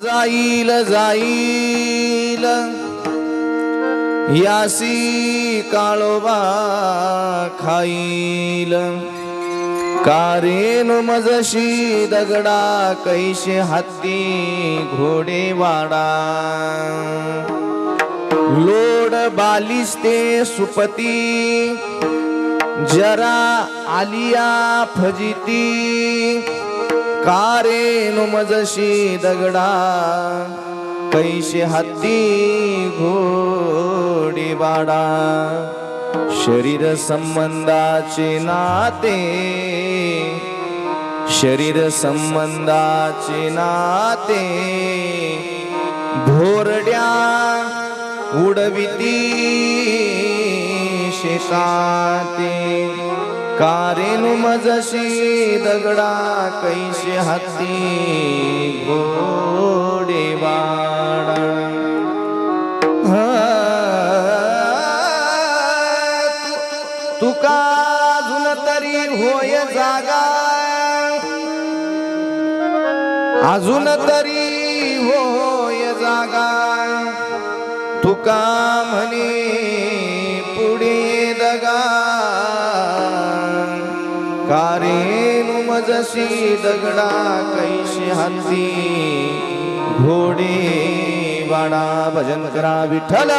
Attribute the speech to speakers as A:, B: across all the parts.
A: जाईल जाईल यासी काळोबा खाईल कारेन मजशी दगडा कैशे हत्ती घोडे वाडा लोड बालिस्ते सुपती जरा आलिया फजिती कारेन मजशी दगडा कैशे हत्ती घोडे वाडा शरीर संबंधाचे नाते शरीर संबंधाचे नाते भोरड्या उडविती शेकाते कारेनु मजशी दगडा कैशे हत्ती घोडे वाडा तुका अजून तरी होय जागा अजून तरी होय जागा तुका म्हणे पुढे दगा कारेनु मजशी दगडा कैशे हत्ती घोडे वाडा भजन करा विठ्ठल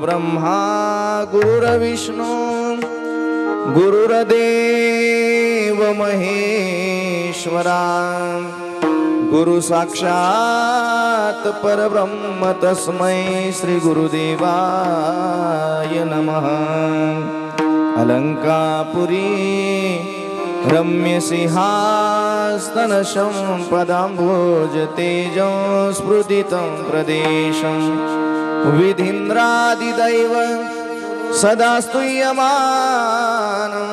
A: ब्रह्मा गुरुर्विष्णू गुरुर्देव महेश्वरा गुरु साक्षात परब्रह्म तस्मै श्री गुरुदेवाय नमः अलंकापुरी रम्य सिंहासन संपदाम्भोज तेजो स्फुरितं प्रदेशं विधीन्द्रादिदैव सदा स्तूयमानं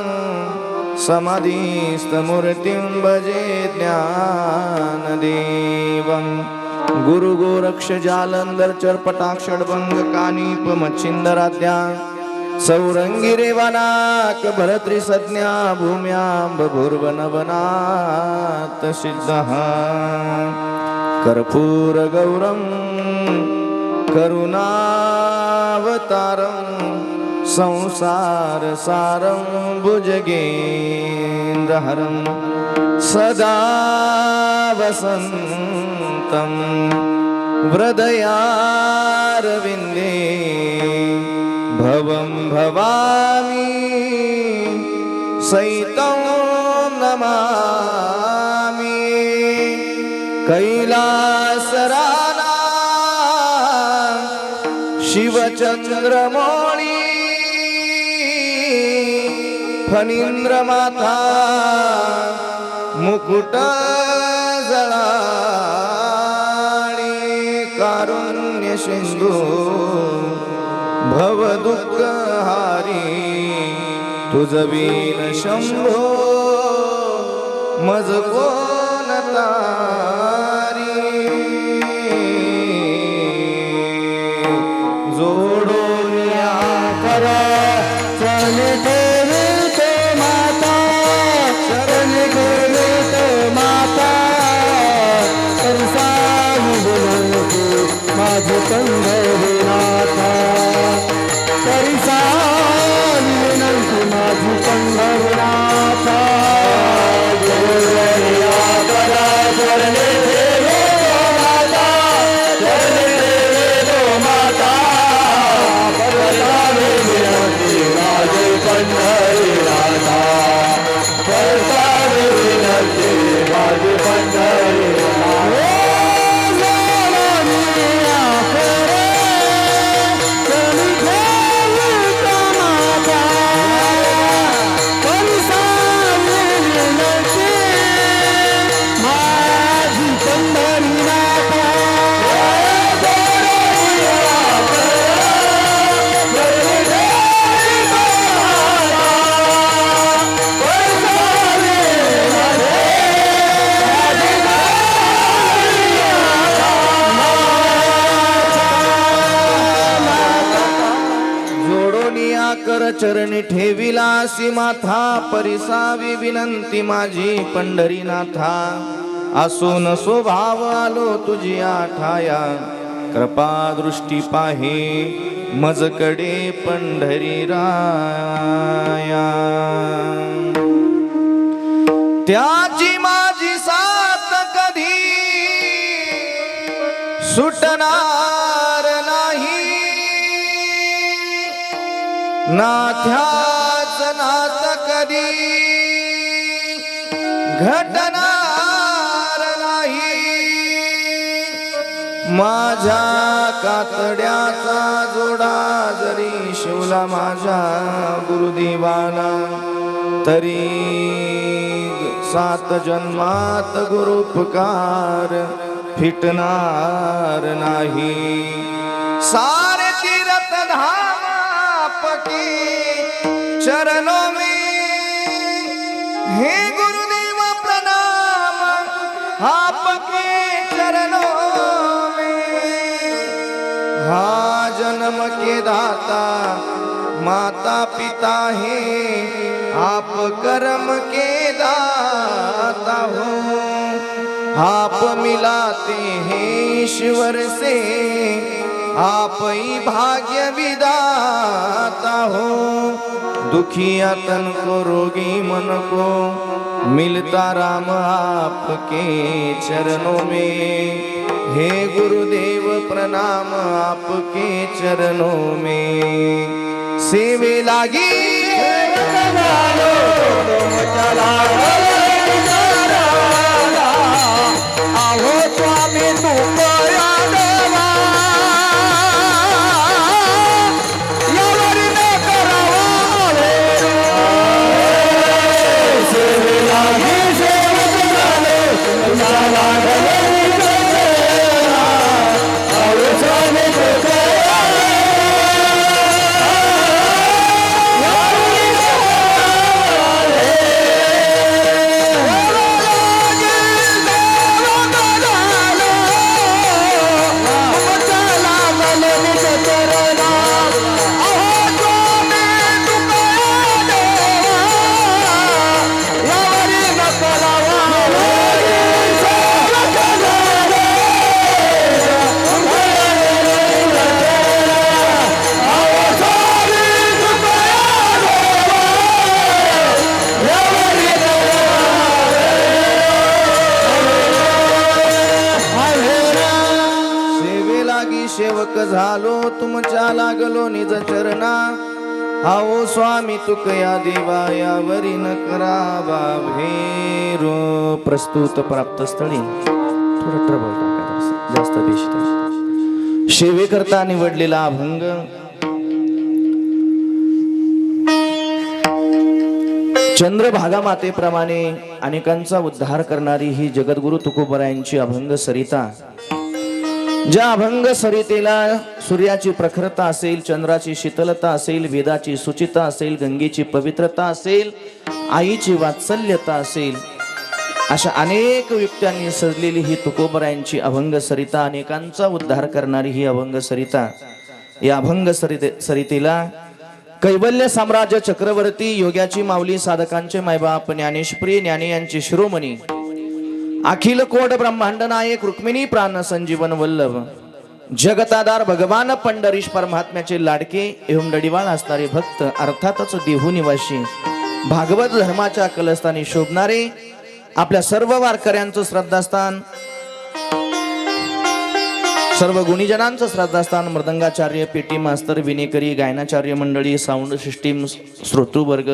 A: समाधिस्थमूर्तिं भजे ज्ञानदेवं गुरु गोरक्ष जालंधर चर्पटाक्षडभंग कानीप मच्छिंदराध्या सौरंगी रेवानाक भरत्री संज्ञा भूम्यां बभूर्वनवनाथ सिद्धः कर्पूर गौरम करुणावतारं संसार सारं भुजगेन्द्रहरं सदा वसन्तं हृदयारविन्दे भवं भवामि सहितं नमामि कैलासराला शिवचंद्रमौळी फणींद्रमाता मुकुट जळाळी कारुण्य सिंधू भवदुःखहारी तुझ बिन शंभो मज कोण तारी जोडून या करा चल देवी ते माता
B: पंढरीनाथा परिसावी विनंती माझी पंढरीनाथा गोरनिया करा चरणे ठेवे माता चरणे ठेवे माता परिसावी विनंती माझी पंढरीनाथा परिसावी विनंती माझी पंढरीनाथा
A: कर चरणी ठेविलासी माथा परिसावी विनंती माझी पंढरीनाथा असून स्वभाव आलो तुझी आठाया कृपा दृष्टी पाहे मजकडे पंढरी राया त्याची माझी साथ कधी सुटणार नाही नाथ्याच नाथ कधी घटणार नाही माझ्या कातड्याचा जोडा जरी शिवला माझ्या गुरुदेवाला तरी 7 जन्मात गुरुपकार फिटणार नाही सारे तीर्थ धाम चरणों में हे गुरुदेव प्रणाम आपके चरणों में हा जन्म के दाता माता पिता है आप कर्म के दाता हो आप मिलाते हैं ईश्वर से आप ही भाग्य विदाता हो दुखिया तन को रोगी मन को मिलता राम आपके चरणों में हे गुरुदेव प्रणाम आपके चरणों में सेवे लागी
B: आहो स्वामी तुमया देवा यावरी न करावा सेवे लागी सेवक झाले तुमच्या लागले आहो स्वामी तुमया
A: सेवक झालो तुमच्या लागलो निज चरणा हाओ स्वामी तुकया देवा यावरी न करावा भेरो प्रस्तुत प्राप्त स्थळी थोडं ट्रबल टाकायचं जास्त बेशी सेवेकरता निवडलेला अभंग चंद्रभागा मातेप्रमाणे अनेकांचा उद्धार करणारी ही जगद्गुरु तुकोबरायांची अभंग सरिता ज्या अभंग सरितेला सूर्याची प्रखरता असेल चंद्राची शीतलता असेल वेदाची सुचिता असेल गंगेची पवित्रता असेल आईची वात्सल्यता असेल अशा अनेक युक्त्यांनी सजलेली ही तुकोबरायांची अभंग सरिता अनेकांचा उद्धार करणारी ही अभंग सरिता या अभंग सरितेला कैवल्य साम्राज्य चक्रवर्ती योग्याची माऊली साधकांचे मायबाप ज्ञानेश्वरी ज्ञानी यांचे शिरोमणी अखिल कोट ब्रह्मांड नायक रुक्मिणी प्राण संजीवन वल्लभ जगतादार भगवान पंढरीश परमात्म्याचे लाडके एवं डडिवाळ असणारे भक्त, अर्थातच देहू निवासी भागवत धर्माच्या कलस्थानी शोभणारे आपल्या सर्व वारकऱ्यांचं श्रद्धास्थान, सर्व गुणीजनांचं श्रद्धास्थान, मृदंगाचार्य, पेटी मास्तर, विनेकरी, गायनाचार्य मंडळी, साऊंड सिस्टीम, श्रोतृवर्ग,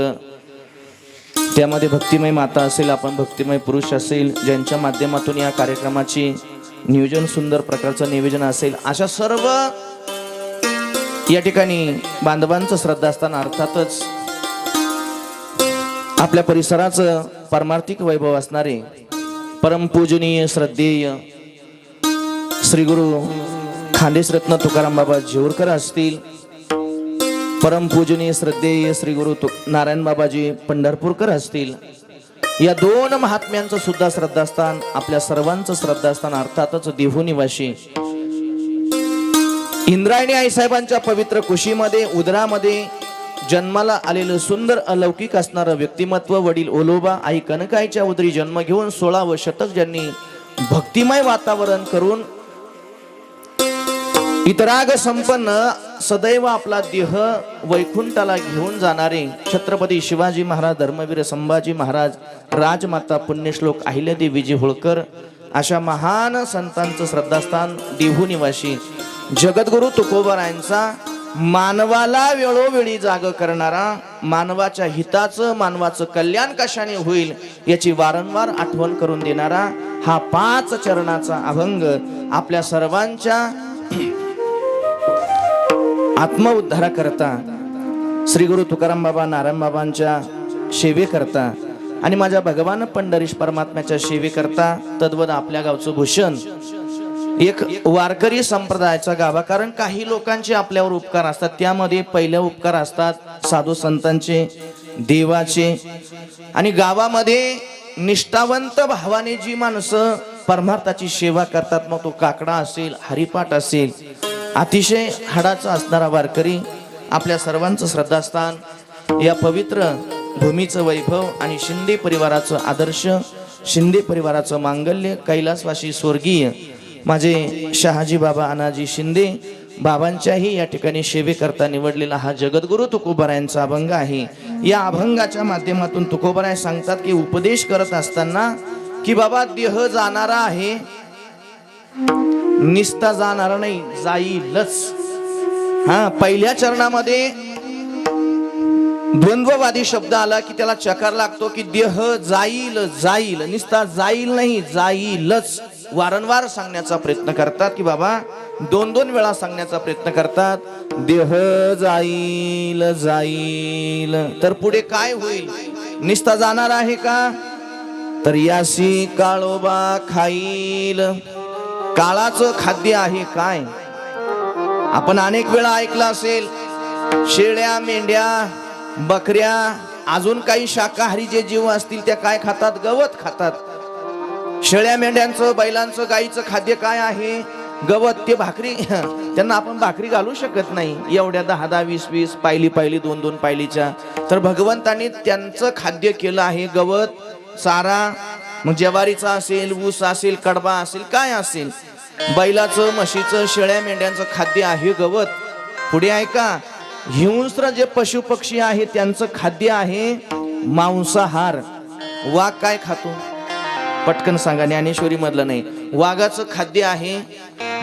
A: त्यामध्ये भक्तिमय माता असेल, आपण भक्तिमय पुरुष असेल, ज्यांच्या माध्यमातून या कार्यक्रमाची नियोजन सुंदर प्रकारचं नियोजन असेल, अशा सर्व या ठिकाणी बांधवांचं श्रद्धास्थान, अर्थातच आपल्या परिसराचं पारमार्थिक वैभव असणारे परमपूजनीय श्रद्धेय श्री गुरु खांडेश्रत्न तुकाराम बाबा जेऊरकर असतील, परमपूजनीय श्रद्धेय श्री गुरु नारायण बाबाजी पंढरपूरकर असतील, या दोन महात्म्यांचं सुद्धा श्रद्धास्थान, आपल्या सर्वांचं श्रद्धास्थान, अर्थातच देहू निवासी इंद्रायणी आईसाहेबांच्या पवित्र कुशीमध्ये उदरामध्ये जन्माला आलेलं सुंदर अलौकिक असणारं व्यक्तिमत्व वडील ओलोबा आई कनकाईच्या उदरी जन्म घेऊन 16व शतक ज्यांनी भक्तिमय वातावरण करून इतराग संपन्न सदैव आपला देह वैकुंठाला घेऊन जाणारे छत्रपती शिवाजी महाराज, धर्मवीर संभाजी महाराज, राजमाता पुण्यश्लोक अहिल्यादेवीजी होळकर अशा महान संतांचं श्रद्धास्थान देहू निवासी जगद्गुरु तुकोबारायांचा मानवाला वेळोवेळी जाग करणारा, मानवाच्या हिताचं, मानवाचं कल्याण कशाने होईल याची वारंवार आठवण करून देणारा हा 5 चरणाचा अभंग आपल्या सर्वांच्या आत्मउद्धाराकरता श्री गुरु तुकाराम बाबा, नारायण बाबांच्या सेवेकरता आणि माझ्या भगवान पंढरीश परमात्म्याच्या सेवेकरता तद्वत आपल्या गावचं भूषण एक वारकरी संप्रदायाचा गाभा. कारण काही लोकांचे आपल्यावर उपकार असतात, त्यामध्ये पहिले उपकार असतात साधू संतांचे, देवाचे, आणि गावामध्ये निष्ठावंत भावाने जी माणसं परमार्थाची सेवा करतात, मग तो काकडा असेल, हरिपाठ असेल, अतिशय हाडाचा असणारा वारकरी आपल्या सर्वांचं श्रद्धास्थान, या पवित्र भूमीचं वैभव आणि शिंदे परिवाराचं आदर्श, शिंदे परिवाराचं मांगल्य, कैलासवासी स्वर्गीय माझे शहाजी बाबा अनाजी शिंदे बाबांच्याही या ठिकाणी सेवेकरता निवडलेला हा जगद्गुरु तुकोबारायांचा अभंग आहे. या अभंगाच्या माध्यमातून तुकोबाराय सांगतात की उपदेश करत असताना की बाबा देह जाणारा आहे, निस्ता जाणारा नाही, जाईलच. पहिल्या चरणामध्ये द्वंद्ववादी शब्द आला की त्याला चकार लागतो की देह जाईल, जाईल, निस्ता जाईल नाही, जाईलच. वारंवार सांगण्याचा प्रयत्न करतात की बाबा 2-2 वेळा सांगण्याचा प्रयत्न करतात, देह जाईल, जाईल. तर पुढे काय होईल? निस्ता जाणार आहे का? तर यासी काळोबा खाईल. काळाचं खाद्य आहे काय? आपण अनेक वेळा ऐकलं असेल, शेळ्या, मेंढ्या, बकऱ्या, अजून काही शाकाहारी जे जीव असतील त्या काय खातात? गवत खातात. शेळ्या, मेंढ्यांचं, बैलांचं, गाईचं खाद्य काय आहे? गवत. ते भाकरी, त्यांना आपण भाकरी घालू शकत नाही एवढ्या 10-10, 20-20 पायली 2-2 पायलीच्या. तर भगवंतांनी त्यांचं खाद्य केलं आहे गवत, चारा. मग ज्वारीचा असेल, ऊस असेल, कडबा असेल, काय असेल. बैलाचं, म्हशीचं, शेळ्या, मेंढ्यांचं खाद्य आहे गवत. पुढे ऐका, हिंस्र जे पशु पक्षी आहे त्यांचं खाद्य आहे मांसाहार. वाघ काय खातो? पटकन सांगा, ज्ञानेश्वरी मधलं नाही. वाघाचं खाद्य आहे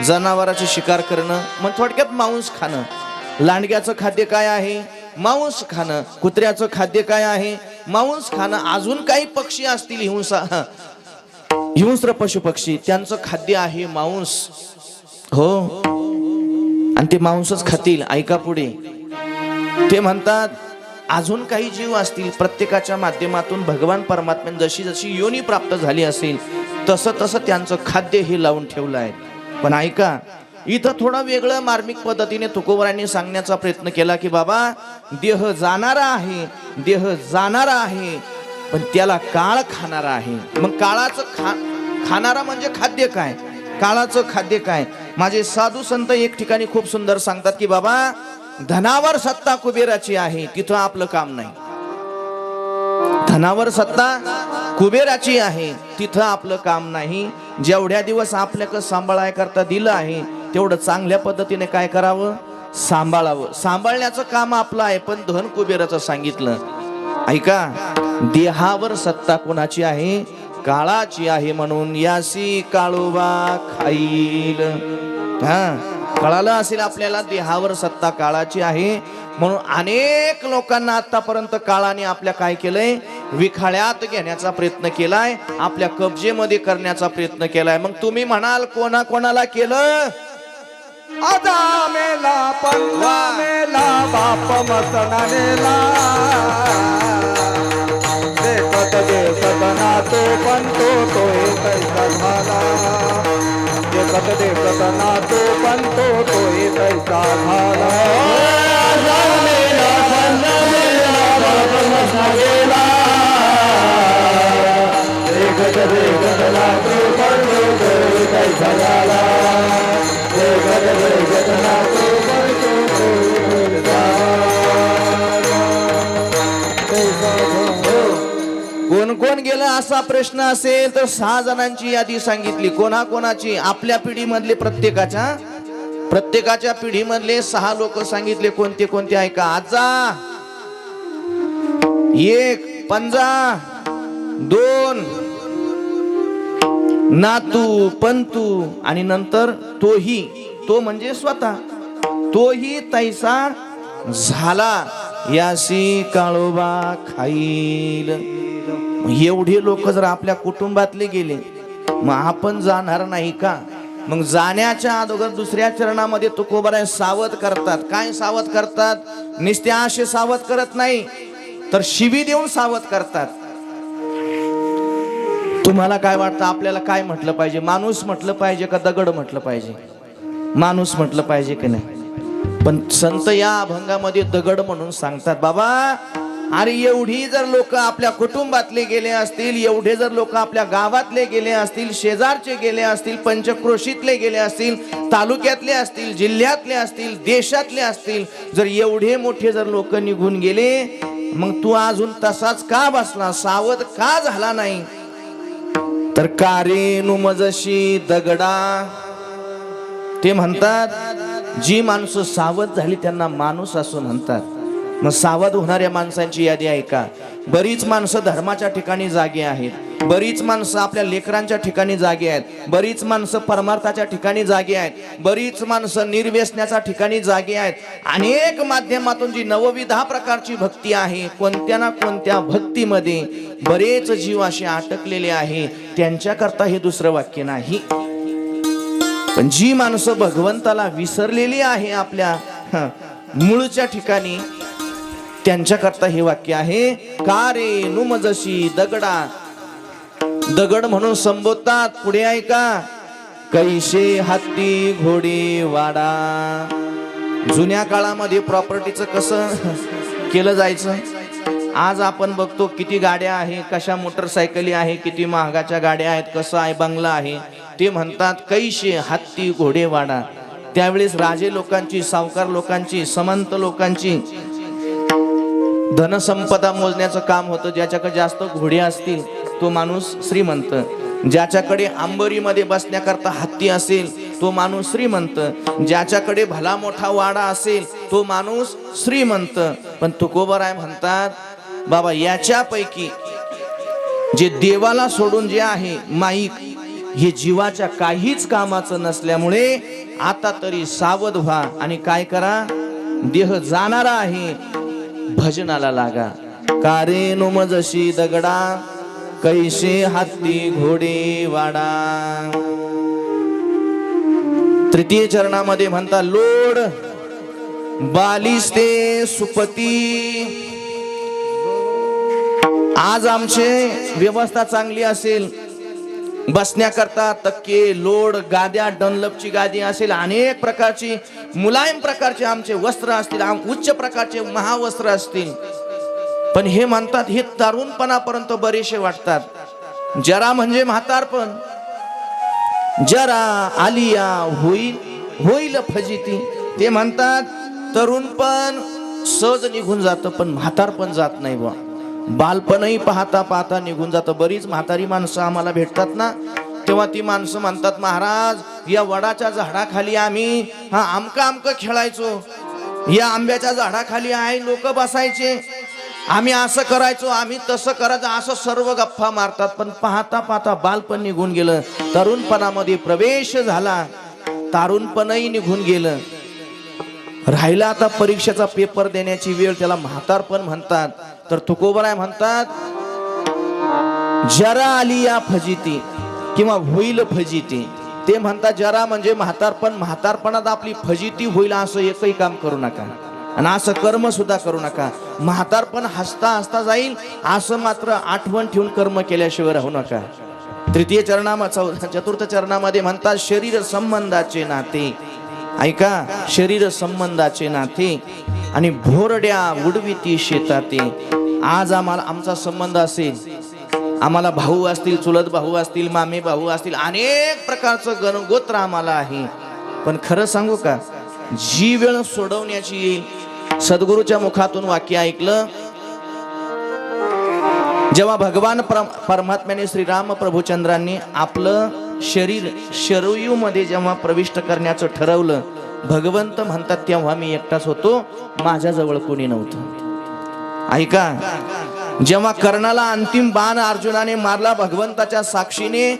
A: जनावराची शिकार करणं, मग थोडक्यात मांस खाणं. लांडग्याचं खाद्य काय आहे? मांस खाणं. कुत्र्याचं खाद्य काय आहे? मांस खाणं. अजून काही पक्षी असतील हिंस्र पशु पक्षी, त्यांचं खाद्य आहे मांस. हो, आणि ते मांसच खातील. ऐका पुढे, ते म्हणतात अजून काही जीव असतील, प्रत्येकाच्या माध्यमातून भगवान परमात्म्याने जशी जशी योनी प्राप्त झाली असेल तसं तसं त्यांचं खाद्य हे लावून ठेवलं आहे. पण ऐका, इथं थोडं वेगळं मार्मिक पद्धतीने तुकोबारायांनी सांगण्याचा प्रयत्न केला की बाबा देह जाणारा आहे, देह जाणारा आहे, पण त्याला काळ खाणारा आहे. मग काळाचं खाणारा म्हणजे खाद्य काय? काळाचं खाद्य काय? माझे साधू संत एक ठिकाणी खूप सुंदर सांगतात की बाबा धनावर सत्ता कुबेराची आहे, तिथं आपलं काम नाही. धनावर सत्ता कुबेराची आहे, तिथं आपलं काम नाही. जेवढ्या दिवस आपल्याकडे सांभाळाय करता दिलं आहे तेवढं चांगल्या पद्धतीने काय करावं, सांभाळावं. सांभाळण्याचं काम आपलं आहे, पण धन कुबेराचं सांगितलं. ऐका, देहावर सत्ता कोणाची आहे, काळाची आहे. म्हणून यासी काळोबा खाईल. हा, कळालं असेल आपल्याला, देहावर सत्ता काळाची आहे. म्हणून अनेक लोकांना आतापर्यंत काळाने आपल्या काय केलंय, विखाळ्यात घेण्याचा प्रयत्न केलाय, आपल्या कब्जेमध्ये करण्याचा प्रयत्न केलाय. मग तुम्ही म्हणाल कोणाला केलं?
B: आजा मेला पंगा मेला बाप मसणानेला देखत ना तो पण तो कैसा झाला. देखत ना तो पण तो कैसा झाला. आजा मेला पंगा मेला बाप मसणानेला देखत ना तो पण तो कैसा झाला.
A: कोण कोण गेलं असा प्रश्न असेल तर 6 जणांची यादी सांगितली. कोणाची? आपल्या पिढीमधले प्रत्येकाच्या पिढीमधले 6 लोक सांगितले. कोणते कोणते ऐका. आजा 1, पंजा 2, नातू पंतू आणि नंतर तोही, तो म्हणजे स्वतः, तोही तैसा झाला यासी काळोबा खाईल. एवढे लोक जर आपल्या कुटुंबातले गेले, मग आपण जाणार नाही का? मग जाण्याच्या अगोदर दुसऱ्या चरणामध्ये तुकोबाराय सावध करतात. काय सावध करतात? नुसते असे सावध करत नाही, तर शिवी देऊन सावध करतात. तुम्हाला काय वाटतं, आपल्याला काय म्हटलं पाहिजे? माणूस म्हटलं पाहिजे का दगड म्हटलं पाहिजे? माणूस म्हटलं पाहिजे की नाही? पण संत या अभंगामध्ये दगड म्हणून सांगतात. बाबा, अरे एवढी जर लोक आपल्या कुटुंबातले गेले असतील, एवढे जर लोक आपल्या गावातले गेले असतील, शेजारचे गेले असतील, पंचक्रोशीतले गेले असतील, तालुक्यातले असतील, जिल्ह्यातले असतील, देशातले असतील, जर एवढे मोठे जर लोक निघून गेले, मग तू अजून तसाच का बसला, सावध का झाला नाही? तर कारे नुमजशी दगडा. ते म्हणतात जी माणसं सावध झाली त्यांना माणूस असं म्हणतात. मग सावध होणाऱ्या माणसांची यादी आहे का? बरीच माणसं धर्माच्या ठिकाणी जागे आहेत, बरीच माणसं आपल्या लेकरांच्या ठिकाणी जागे आहेत, बरीच माणसं परमार्थाच्या ठिकाणी जागे आहेत, बरीच माणसं निर्व्यसनाच्या ठिकाणी जागे आहेत. अनेक माध्यमातून जी नवविधा प्रकारची भक्ती आहे, कोणत्या ना कोणत्या भक्तीमध्ये बरेच जीव असे अटकलेले आहे. त्यांच्याकरता हे दुसरं वाक्य नाही. पण जी माणसं भगवंताला विसरलेली आहे आपल्या मूळच्या ठिकाणी, त्यांच्याकरता हे वाक्य आहे. का रे नुमजशी दगडा. दगड म्हणून संबोधतात. पुढे ऐका. कैसे हत्ती घोडे वाडा. जुन्या काळामध्ये प्रॉपर्टीचं कसं केलं जायचं? आज आपण बघतो किती गाड्या आहे, कशा मोटरसायकली आहे, किती महागाच्या गाड्या आहेत, कसं आहे बंगला आहे. ते म्हणतात कैसे हत्ती घोडे वाडा. त्यावेळेस राजे लोकांची, सावकार लोकांची, समंत लोकांची धनसंपदा मोजण्याचं काम होतं. ज्याच्याकडे जास्त घोडे असतील तो माणूस श्रीमंत, ज्याच्याकडे अंबरीमध्ये बसण्याकरता हत्ती असेल तो माणूस श्रीमंत, ज्याच्याकडे भला मोठा वाडा असेल तो माणूस श्रीमंत. पण तुकोबाराय म्हणतात, बाबा याच्यापैकी जे देवाला सोडून जे आहे माईक, हे जीवाच्या काहीच कामाचं नसल्यामुळे आता तरी सावध व्हा आणि काय करा. देह जाणारा आहे, भजनाला लागा. कारे नुमजशी दगडा कैसे हत्ती घोडे वाडा. तृतीय चरणामध्ये म्हणता लोड बालिस्ते सुपती. आज आमचे व्यवस्था चांगली असेल, बसण्याकरता तक्के, लोड, गाद्या, डनलपची गादी असेल, अनेक प्रकारची मुलायम प्रकारचे आमचे वस्त्र असतील, उच्च प्रकारचे महावस्त्र असतील, पण हे म्हणतात हे तरुणपणापर्यंत बरेचसे वाटतात. जरा म्हणजे म्हातारपण, जरा आलिया होईल फजिती. ते म्हणतात तरुणपण सहज निघून जातं, पण म्हातारपण जात नाही बा. बालपणही पाहता पाहता निघून जातं. बरीच म्हातारी माणसं आम्हाला भेटतात ना, तेव्हा ती माणसं म्हणतात, महाराज या वडाच्या झाडाखाली आम्ही आमकं खेळायचो, या आंब्याच्या झाडाखाली आहे लोक बसायचे, आम्ही असं करायचो, आम्ही तसं करायचं, असं सर्व गप्पा मारतात. पण पाहता पाहता बालपण निघून गेलं, तरुणपणामध्ये प्रवेश झाला, तारुणपणही निघून गेलं. राहिला आता परीक्षेचा पेपर देण्याची वेळ, त्याला म्हातारपण म्हणतात. तर तुकोबराय म्हणतात, जरा आली या फजिती किंवा होईल फजिती. ते म्हणतात जरा म्हणजे म्हातारपण, म्हातारपणात आपली फजिती होईल असं एकही काम करू नका आणि असं कर्म सुद्धा करू नका. म्हातारपण हसता हसता जाईल असं मात्र आठवण ठेवून कर्म केल्याशिवाय राहू नका. तृतीय चतुर्थ चरणामध्ये म्हणतात, शरीर संबंधाचे नाते. ऐका, शरीर संबंधाचे नाते आणि भोरड्या उडविती शेताते. आज आमचा संबंध असेल, आम्हाला भाऊ असतील, चुलत भाऊ असतील, मामे भाऊ असतील, अनेक प्रकारचं गोत्र आम्हाला आहे. पण खरं सांगू का, जी वेळ सोडवण्याची येईल, सद्गुरूच्या मुखातून वाक्य ऐकलं, जेव्हा भगवान परमात्म्याने श्रीराम प्रभुचंद्रांनी आपलं शरीर शरयू मध्ये जेव्हा प्रविष्ट करण्याचं ठरवलं, भगवंत म्हणतात तेव्हा मी एकटाच होतो, माझ्याजवळ कोणी नव्हतं. ऐका, जेव्हा कर्णाला अंतिम बाण अर्जुनाने मारला, भगवंताच्या साक्षीने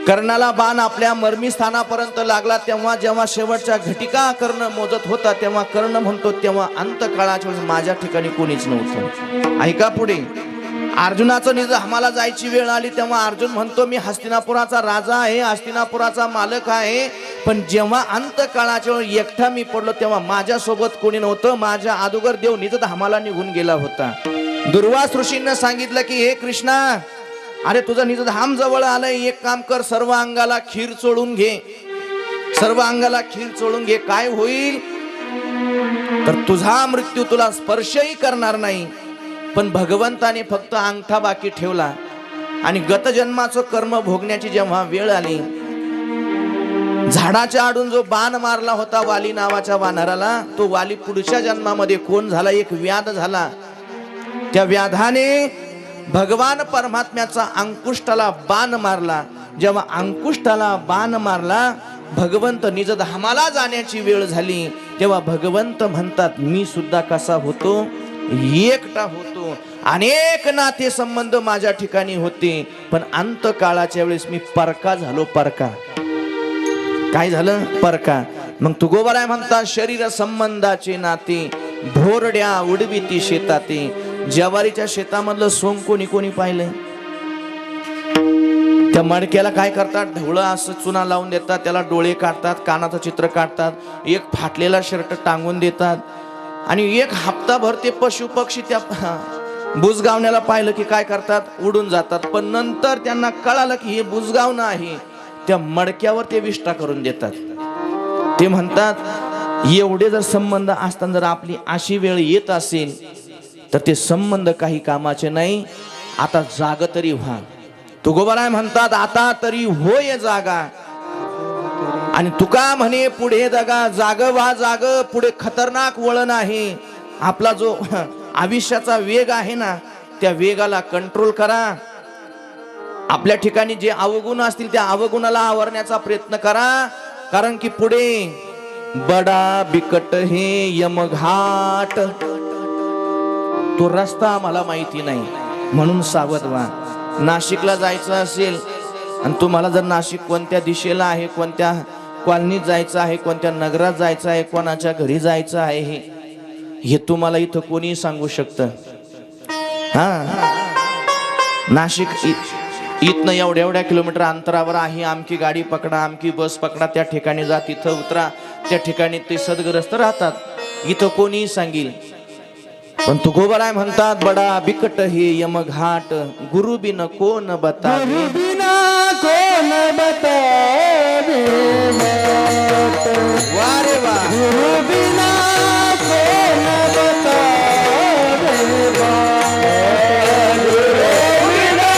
A: कर्णाला बाण आपल्या मर्मी स्थानापर्यंत लागला, तेव्हा जेव्हा शेवटच्या घटिका कर्ण मोजत होता, तेव्हा कर्ण म्हणतो, तेव्हा अंतकाळाच्या वेळेस माझ्या ठिकाणी कोणीच नव्हतं. ऐका पुढे, अर्जुनाचं निज आम्हाला जायची वेळ आली, तेव्हा अर्जुन म्हणतो, मी हस्तिनापुराचा राजा आहे, हस्तिनापुराचा मालक आहे. पण जेव्हा अंतकाळाच्या वेळी एकटा मी पडलो, तेव्हा माझ्या सोबत कोणी नव्हतं, माझ्या अगोदर देव निज धामाला निघून गेला होता. दुर्वास ऋषींना सांगितलं की हे कृष्णा, अरे तुझं निज धाम जवळ आलंय, एक काम कर, सर्व अंगाला खीर चोळून घे, सर्व अंगाला खीर चोळून घे. काय होईल तर तुझा मृत्यू तुला स्पर्शही करणार नाही. पण भगवंताने फक्त अंगठा बाकी ठेवला आणि गत जन्माचं कर्म भोगण्याची जेव्हा वेळ आली, झाडाच्या आडून जो बाण मारला होता वाली नावाच्या वानराला, तो वाली पुढच्या जन्मामध्ये कोण झाला, एक व्याध झाला. त्या व्याधाने भगवान परमात्म्याचा अंकुष्ठाला बाण मारला. जेव्हा अंकुष्ठाला बाण मारला, भगवंत निज धामाला जाण्याची वेळ झाली, तेव्हा भगवंत म्हणतात, मी सुद्धा कसा होतो, एकटा होतो. अनेक नाते संबंध माझ्या ठिकाणी होते, पण अंत काळाच्या वेळेस मी परका झालो. परका काय झालं? परका. मग तुकोबाराय म्हणतात, शरीर संबंधाचे नाते भोरड्या उडविती शेताते. ज्वारीच्या शेतामधलं सोंग कोणी कोणी पाहिलंय? त्या मडक्याला काय करतात, ढवळं असं चुना लावून देतात, त्याला डोळे काढतात, कानाचं चित्र काढतात, एक फाटलेला शर्ट टांगून देतात आणि एक हप्ताभर ते पशु पक्षी त्या बुजगावण्याला पाहिलं की काय करतात, उडून जातात. पण नंतर त्यांना कळालं की हे बुजगावणं आहे, त्या मडक्यावर ते विष्ठा करून देतात. ते म्हणतात, एवढे जर संबंध असताना जर आपली अशी वेळ येत असेल तर ते संबंध काही कामाचे नाही. आता जाग तरी व्हा. तुकोबाराय म्हणतात, आता तरी होय जागा. आणि तुका म्हणे पुढे दगा, जाग व्हा जाग, पुढे खतरनाक वळण आहे. आपला जो आयुष्याचा वेग आहे ना, त्या वेगाला कंट्रोल करा. आपल्या ठिकाणी जे अवगुण असतील त्या अवगुणाला आवरण्याचा प्रयत्न करा, कारण की पुढे बडा बिकट हे यमघाट, तो रस्ता मला माहिती नाही, म्हणून सावध व्हा. नाशिकला जायचं असेल आणि तुम्हाला जर नाशिक कोणत्या दिशेला आहे, कोणत्या कॉलनीत जायचं आहे, कोणत्या नगरात जायचं आहे, कोणाच्या घरी जायचं आहे, हे तुम्हाला इथं कोणी सांगू शकतं. नाशिक इथनं एवढ्या किलोमीटर अंतरावर आहे, आमकी गाडी पकडा, आमकी बस पकडा, त्या ठिकाणी जा, तिथं उतरा, त्या ठिकाणी ते सद्ग्रस्त राहतात, इथं कोणी सांगेल. पण तुकोबाराय म्हणतात, बडा बिकट हे यमघाट, गुरु बिन कोण बतावे, गुरु बिना कोण बतावे, वारे वा, गुरु बिना कोण बतावे, गुरु बिना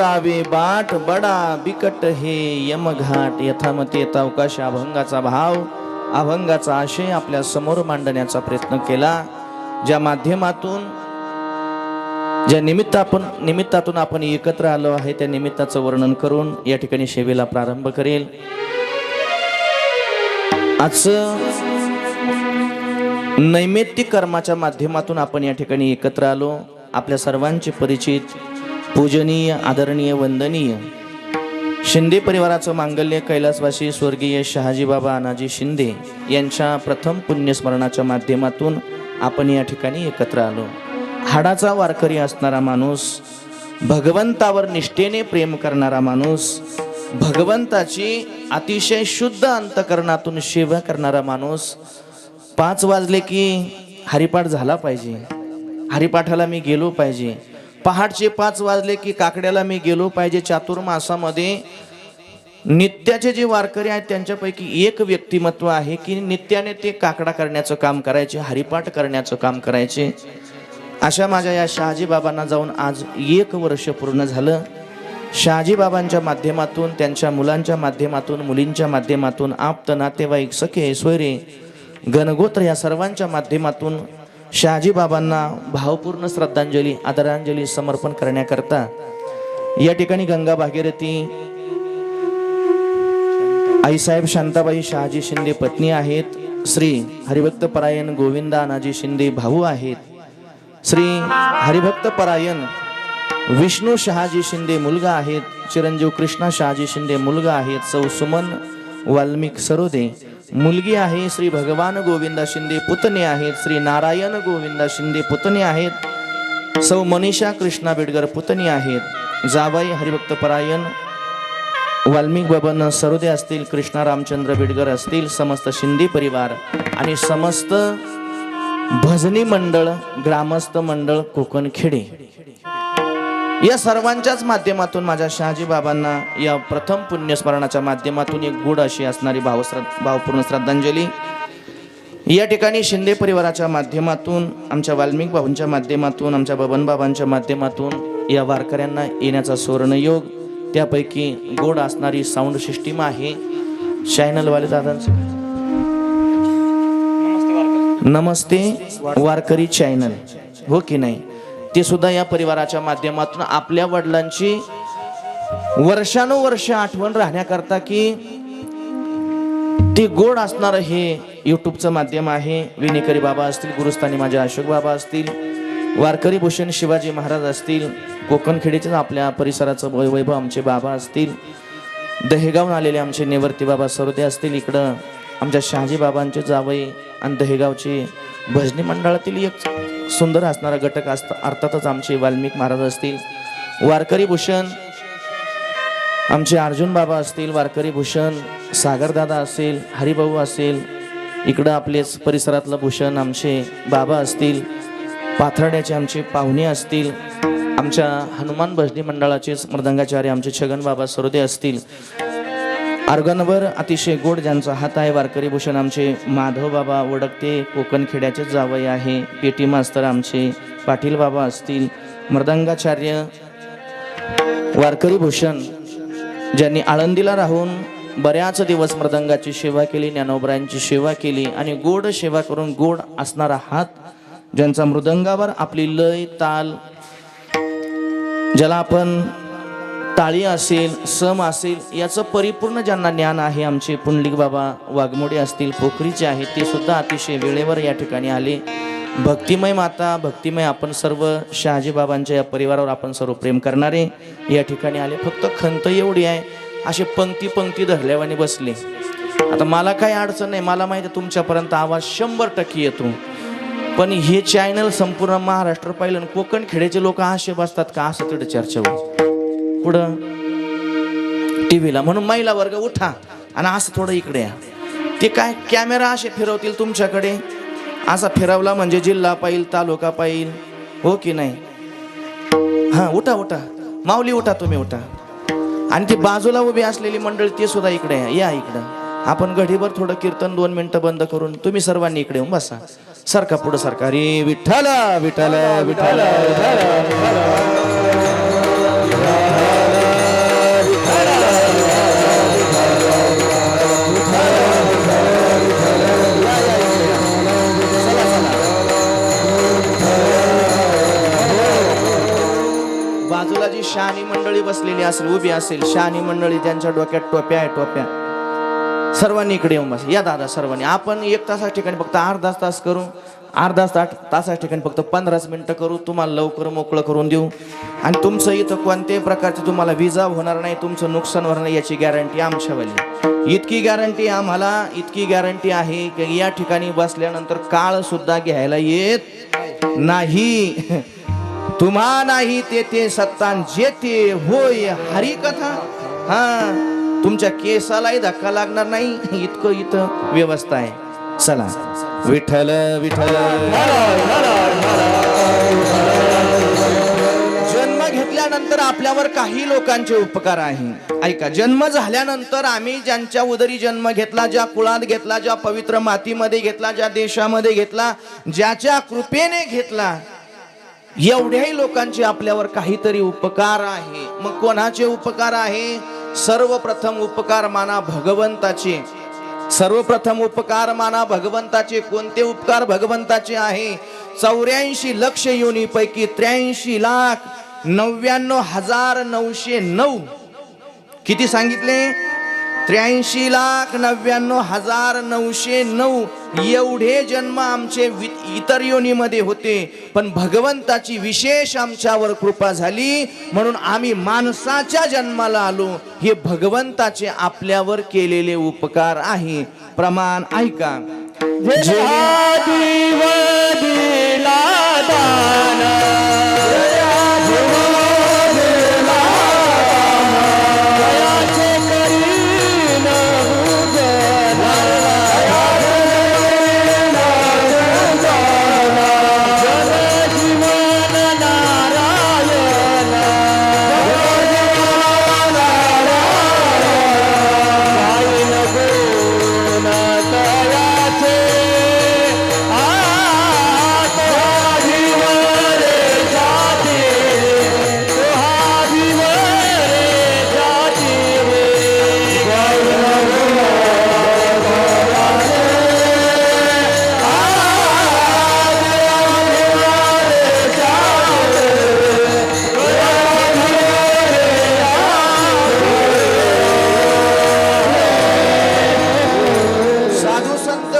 A: लावे बाट बडा बिकट हे यमघाट. यथामते अवकाश अभंगाचा भाव, अभंगाचा आशय आपल्या समोर मांडण्याचा प्रयत्न केला. ज्या माध्यमातून, ज्या निमित्तातून आपण एकत्र आलो आहे, त्या निमित्ताचं वर्णन करून या ठिकाणी सेवेला प्रारंभ करेल. आजचं नैमित्तिक कर्माच्या माध्यमातून आपण या ठिकाणी एकत्र आलो. आपल्या सर्वांचे परिचित, पूजनीय, आदरणीय, वंदनीय शिंदे परिवाराचं मांगल्य कैलासवासी स्वर्गीय शहाजी बाबा अनाजी शिंदे यांच्या प्रथम पुण्यस्मरणाच्या माध्यमातून आपण या ठिकाणी एकत्र आलो. हाडाचा वारकरी असणारा माणूस, भगवंतावर निष्ठेने प्रेम करणारा माणूस, भगवंताची अतिशय शुद्ध अंतकरणातून सेवा करणारा माणूस. 5 वाजले की हरिपाठ झाला पाहिजे, हरिपाठाला मी गेलो पाहिजे. पहाटचे 5 वाजले की काकड्याला मी गेलो पाहिजे. चातुर्मासामध्ये नित्याचे जे वारकरी आहेत त्यांच्यापैकी एक व्यक्तिमत्व आहे की नित्याने ते काकडा करण्याचं काम करायचे, हरिपाठ करण्याचं काम करायचे. अशा माझ्या या शहाजी बाबांना जाऊन आज 1 वर्ष पूर्ण झालं. शहाजी बाबांच्या माध्यमातून, त्यांच्या मुलांच्या माध्यमातून, मुलींच्या माध्यमातून, आप्त नातेवाईक, सखे, सोयरे, गणगोत्र या सर्वांच्या माध्यमातून शहाजी बाबांना भावपूर्ण श्रद्धांजली, आदरांजली समर्पण करण्याकरता या ठिकाणी गंगा भागीरथी आईसाहेब शांताबाई शहाजी शिंदे पत्नी आहेत. श्री हरिभक्त परायण गोविंदा अनाजी शिंदे भाऊ आहेत. श्री हरिभक्त परायण विष्णू शहाजी शिंदे मुलगा आहेत. चिरंजीव कृष्णा शहाजी शिंदे मुलगा आहेत. सौ सुमन वाल्मिक सरोदे मुलगी आहे. श्री भगवान गोविंदा शिंदे पुतणे आहेत. श्री नारायण गोविंदा शिंदे पुतणे आहेत. सौ मनीषा कृष्णा बेडगर पुतणी आहेत. जाबाई हरिभक्त परायण वाल्मिक बबन सरोदे असतील, कृष्णा रामचंद्र बेडगर असतील, समस्त शिंदे परिवार आणि समस्त भजनी मंडळ, ग्रामस्थ मंडळ कोकण खेडे या सर्वांच्याच माध्यमातून माझ्या शहाजी बाबांना या प्रथम पुण्यस्मरणाच्या माध्यमातून एक गोड अशी असणारी भावपूर्ण श्रद्धांजली या ठिकाणी शिंदे परिवाराच्या माध्यमातून, आमच्या वाल्मिक बाबांच्या माध्यमातून, आमच्या बबन बाबांच्या माध्यमातून या वारकऱ्यांना येण्याचा सुवर्णयोग. त्यापैकी गोड असणारी साऊंड सिस्टीम आहे. चॅनलवाले दादांचे नमस्ते वारकरी चॅनल, हो की नाही, ते सुद्धा या परिवाराच्या माध्यमातून आपल्या वडिलांची वर्षानुवर्ष आठवण राहण्याकरता की ते गोड असणार हे यूट्यूबचं माध्यम आहे. विनेकरी बाबा असतील, गुरुस्थानी माझे अशोक बाबा असतील, वारकरी भूषण शिवाजी महाराज असतील, कोकण खेडीचे आपल्या परिसराचं वैभव आमचे बाबा असतील, दहेगावून आलेले आमचे नेवर्ती बाबा सरोदे असतील, इकडं आमच्या शहाजी बाबांचे जावई आणि दहेगावचे भजनी मंडळातील एक सुंदर असणारा घटक अर्थातच आमचे वाल्मिक महाराज असतील, वारकरी भूषण आमचे अर्जुन बाबा असतील, वारकरी भूषण सागरदादा असेल, हरिभाऊ असेल, इकडं आपलेच परिसरातलं भूषण आमचे बाबा असतील, पाथर्ड्याचे आमचे पाहुणे असतील, आमच्या हनुमान भजनी मंडळाचे मृदंगाचार्य आमचे छगन बाबा सरोदे असतील, ऑर्गनवर अतिशय गोड ज्यांचा हात आहे वारकरी भूषण आमचे माधव बाबा वडकते कोकण खेड्याचे जावई आहे, पेटी मास्तर आमचे पाटील बाबा असतील, मृदंगाचार्य वारकरी भूषण ज्यांनी आळंदीला राहून बऱ्याच दिवस मृदंगाची सेवा केली, ज्ञानोबरायांची सेवा केली आणि गोड सेवा करून गोड असणारा हात ज्यांचा मृदंगावर आपली लय ताल ज्याला आपण टाळी असेल सम असेल याचं परिपूर्ण ज्यांना ज्ञान आहे आमचे पुंडलिक बाबा वाघमोडे असतील पोखरीचे आहेत, ते सुद्धा अतिशय वेळेवर या ठिकाणी आले. भक्तिमय माता भक्तिमय आपण सर्व शहाजी बाबांच्या या परिवारावर आपण सर्व प्रेम करणारे या ठिकाणी आले. फक्त खंत एवढी आहे असे पंक्ती पंक्ती धरल्यावाने बसले. आता मला काही अडचण नाही, मला माहिती आहे तुमच्यापर्यंत आवाज 100% येतो, पण हे चॅनल संपूर्ण महाराष्ट्र पाहिलं कोकण खेड्याचे लोक असे बसतात का असं तिथे चर्चा होईल पुढं टीव्हीला. म्हणून महिला वर्ग उठा आणि असं थोडं इकडे या. ते काय कॅमेरा असे फिरवतील तुमच्याकडे, असा फिरवला म्हणजे जिल्हा पाहिल तालुका पाहिल, हो की नाही. हा उठा उठा माऊली उठा, तुम्ही उठा. आणि ती बाजूला उभी असलेली मंडळी ते सुद्धा इकडे या इकडं. आपण घडीभर थोडं कीर्तन 2 मिनिटं बंद करून तुम्ही सर्वांनी इकडे येऊन बसा. सारखा पुढं सारखा रे विठ्ठला विठ्ठला विठ्ठला मंडळी बसलेली असेल, उभी असेल, शहाणी मंडळी ज्यांच्या डोक्यात टोप्या आहे, टोप्या, सर्वांनी इकडे येऊन बस. या दादा सर्वांनी. आपण 1 तासा ठिकाणी फक्त अर्धा तास करू, अर्धा तासा ठिकाणी फक्त 15 मिनिटं करू. तुम्हाला लवकर मोकळं करून देऊ. आणि तुमचं इथं कोणत्याही प्रकारची तुम्हाला विजा होणार नाही, तुमचं नुकसान होणार नाही याची गॅरंटी आमच्यावाली. इतकी गॅरंटी आम्हाला, इतकी गॅरंटी आहे की या ठिकाणी बसल्यानंतर काळ सुद्धा घ्यायला येत नाही. तुम्हा नाही ते सत्तान जेते होय हरिकथा. हा, तुमच्या केसालाही धक्का लागणार नाही, इतकं इथं व्यवस्था आहे. चला, विठ्ठल विठ्ठल. जन्म घेतल्यानंतर आपल्यावर काही लोकांचे उपकार आहे. ऐका, जन्म झाल्यानंतर आम्ही ज्यांच्या उदरी जन्म घेतला, ज्या कुळात घेतला, ज्या पवित्र मातीमध्ये घेतला, ज्या देशामध्ये घेतला, ज्याच्या कृपेने घेतला, एवढ्याही लोकांचे आपल्यावर काहीतरी उपकार आहे. मग कोणाचे उपकार आहे? सर्वप्रथम उपकार माना भगवंताचे. सर्वप्रथम उपकार माना भगवंताचे. कोणते उपकार भगवंताचे आहे? 84 लक्ष योनीपैकी 83,99,909. किती सांगितले? 83,99,909 एवढे जन्म आमचे इतर योनीमध्ये होते. पण भगवंताची विशेष आमच्यावर कृपा झाली म्हणून आम्ही माणसाच्या जन्माला आलो. हे भगवंताचे आपल्यावर केलेले उपकार आहे. प्रमाण ऐका.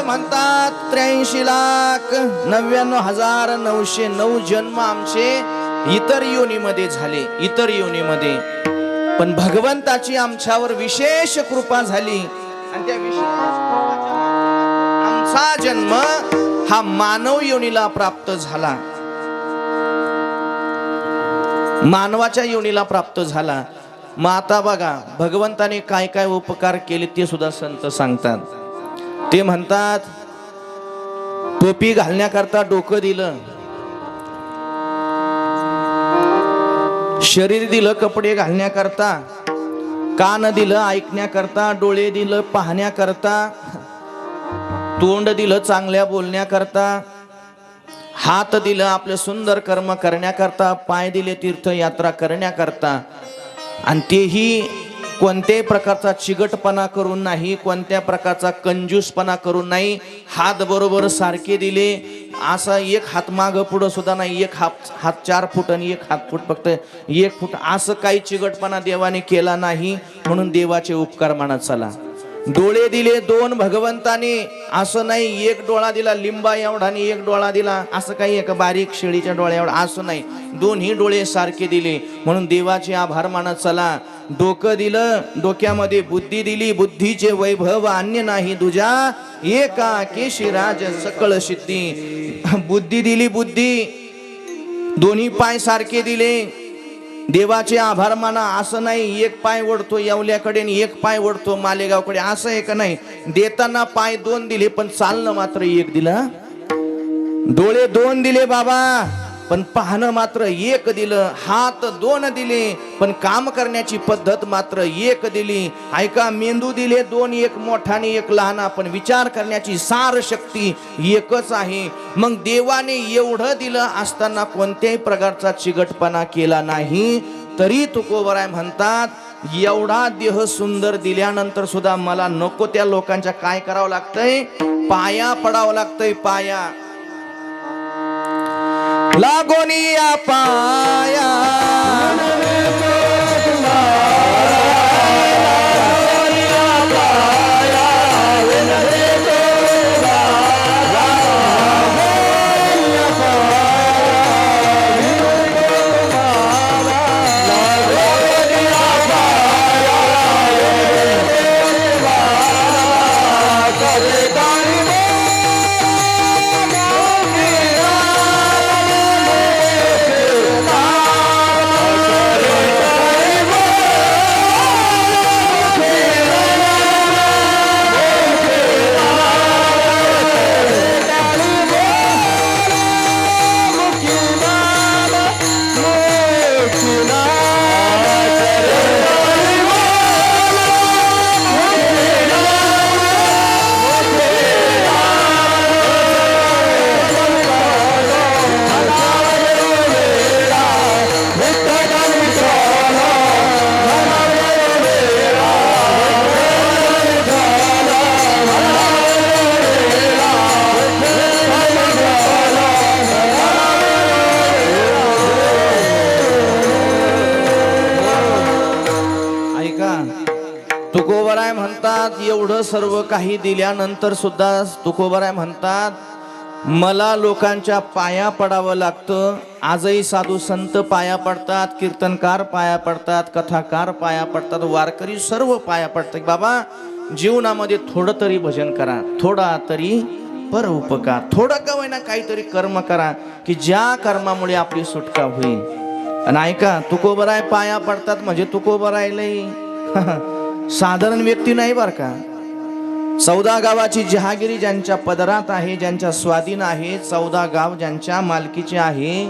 A: म्हणतात 83,99,909 जन्म आमचे इतर योनीमध्ये झाले, इतर योनीमध्ये. पण भगवंताची आमच्यावर विशेष कृपा झाली आणि त्या विशेष आमचा जन्म हा मानव योनीला प्राप्त झाला, मानवाच्या योनीला प्राप्त झाला. मग आता बघा भगवंताने काय काय उपकार केले ते सुद्धा संत सांगतात. ते म्हणतात टोपी घालण्याकरता डोकं दिलं, शरीर दिलं कपडे घालण्याकरता, कान दिलं ऐकण्याकरता, डोळे दिलं पाहण्याकरता, तोंड दिलं चांगल्या बोलण्याकरता, हात दिलं आपले सुंदर कर्म करण्याकरता, पाय दिले तीर्थयात्रा करण्याकरता. आणि तेही कोणत्याही प्रकारचा चिगटपणा करून नाही, कोणत्या प्रकारचा कंजूसपणा करून नाही. हात बरोबर सारखे दिले, असा एक हात मागं पुढं सुद्धा नाही, एक हात 4 फूट आणि एक हात फूट फक्त 1 फूट, असं काही चिगटपणा देवाने केला नाही. म्हणून देवाचे उपकार मानत चला. डोळे दिले 2 भगवंताने, असं नाही एक डोळा दिला लिंबा एवढा आणि एक डोळा दिला असं काही एक बारीक शेळीच्या डोळ्या एवढा, असं नाही, 2ही डोळे सारखे दिले. म्हणून देवाचे आभार मानत चला. डोकं दिलं, डोक्यामध्ये बुद्धी दिली, बुद्धीचे वैभव अन्य नाही तुझ्या एका केशिराज सकळ सिद्धी. बुद्धी दिली, बुद्धी. 2ही पाय सारखे दिले, देवाचे आभार माना. असं नाही एक पाय ओढतो येवल्याकडे आणि एक पाय ओढतो मालेगावकडे, असं एक नाही. देताना पाय 2 दिले पण चालणं मात्र 1 दिलं. डोळे 2 दिले बाबा पण पाहणं मात्र 1 दिलं. हात 2 दिले पण काम करण्याची पद्धत मात्र 1 दिली. ऐका, मेंदू दिले 2, एक मोठा आणि एक लहान, पण विचार करण्याची सार शक्ती एकच आहे. मग देवाने एवढं दिलं असताना कोणत्याही प्रकारचा चिगटपणा केला नाही. तरी तुकोबराय म्हणतात एवढा देह सुंदर दिल्यानंतर सुद्धा मला नको त्या लोकांच्या काय करावं लागतंय? पाया पडावं लागतंय, पाया लागोनिया पाया. एवढं सर्व काही दिल्यानंतर सुद्धा तुकोबराय म्हणतात, मला लोकांच्या पाया पडावं लागतं. आजही साधू संत पाया पडतात, कीर्तनकार पाया पडतात, कथाकार पाया पडतात, वारकरी सर्व पाया पडतात. बाबा जीवनामध्ये थोडं तरी भजन करा, थोडा तरी परोपकार, थोडं का होईना काहीतरी कर्म करा की ज्या कर्मामुळे आपली सुटका होईल. आणि ऐका, तुकोबराय पाया पडतात म्हणजे तुकोबराय लई साधारण व्यक्ती नाही बर का. 14 गावाची जहागिरी ज्यांच्या पदरात आहे, ज्यांच्या स्वाधीन आहे, 14 गाव ज्यांच्या मालकीचे आहे,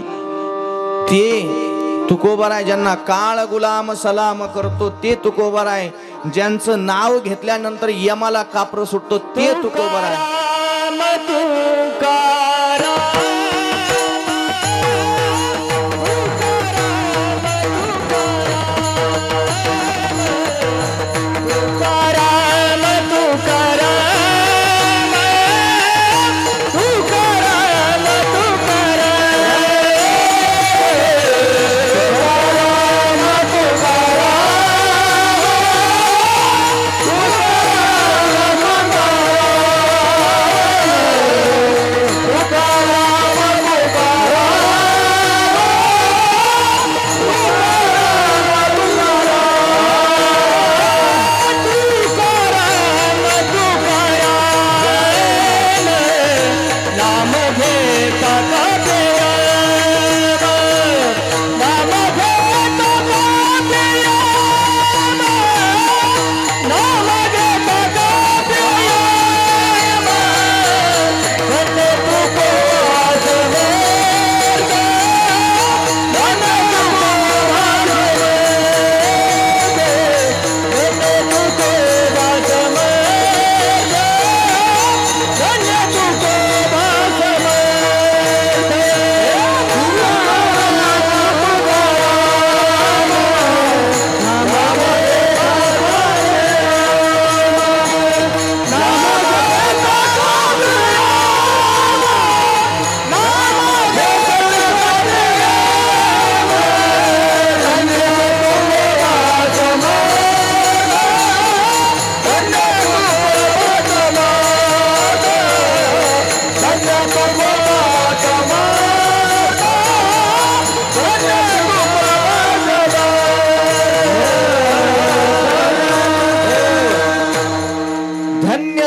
A: ते तुकोबराय. ज्यांना काळ गुलाम सलाम करतो ते तुकोबराय. ज्यांचं नाव घेतल्यानंतर यमाला कापर सुटतो ते तुकोबराय.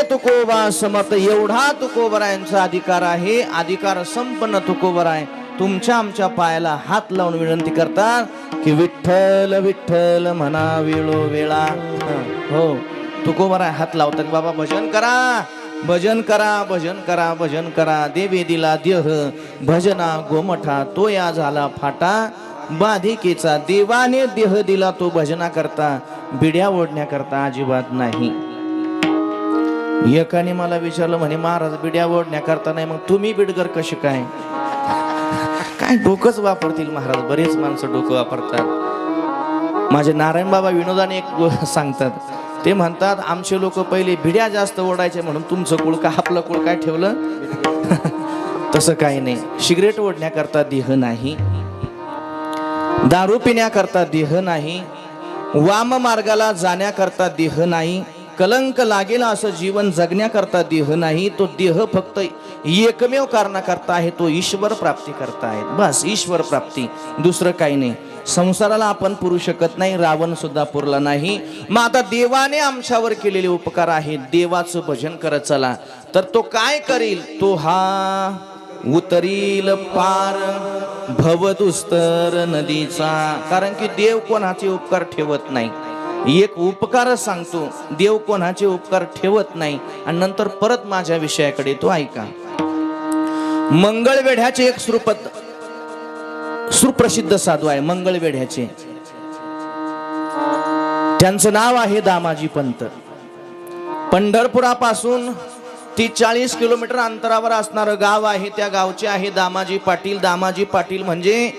A: तुकोबा समर्थ. एवढा तुकोबरायांचा अधिकार आहे, अधिकार संपन्न तुकोबराय तुमच्या आमच्या पायाला हात लावून विनंती करतात की विठ्ठल विठ्ठल म्हणा वेळो वेळा. हो, तुकोबराय हात लावतात. बाबा भजन करा, भजन करा, भजन करा, भजन करा. देवे दिला देह भजना गोमठा, तो या झाला फाटा बाधिकेचा. देवाने देह दिला तो भजना करता, बिड्या ओढण्याकरता अजिबात नाही. एकाने मला विचारलं, म्हणे महाराज बिड्या ओढण्याकरता नाही, मग तुम्ही बिडगर कसे काय? काय डोकंच वापरतील महाराज. बरेच माणसं डोकं वापरतात. माझे नारायण बाबा विनोदाने एक सांगतात. ते म्हणतात, आमचे लोक पहिले भिड्या जास्त ओढायचे म्हणून तुमचं कुळ का आपलं कुळ काय ठेवलं? तसं काही नाही. सिगरेट ओढण्याकरता देह नाही, दारू पिण्याकरता देह नाही, वाम मार्गाला जाण्याकरता देह नाही, कलंक लागेल असं जीवन जगण्याकरता देह नाही. तो देह फक्त एकमेव कारणाकरता आहे, तो ईश्वर प्राप्ती करता आहे. बस ईश्वर प्राप्ती, दुसरं काही नाही. संसाराला आपण पुरू शकत नाही, रावण सुद्धा पुरला नाही. मग आता देवाने आमच्यावर केलेले उपकार आहेत, देवाचं भजन करत चला. तर तो काय करील? तो हा उतरील पार भवदुस्तर नदीचा. कारण की देव कोणाचे उपकार ठेवत नाही. एक उपकारच सांगतो, देव कोणाचे उपकार ठेवत नाही. आणि नंतर परत माझ्या विषयाकडे तो ऐका. मंगळवेढ्याचे एक सुप्रसिद्ध साधू आहे, मंगळवेढ्याचे. त्यांचं नाव आहे दामाजी पंत. पंढरपुरापासून 30-40 किलोमीटर अंतरावर असणारं गाव आहे. त्या गावचे आहे दामाजी पाटील. दामाजी पाटील म्हणजे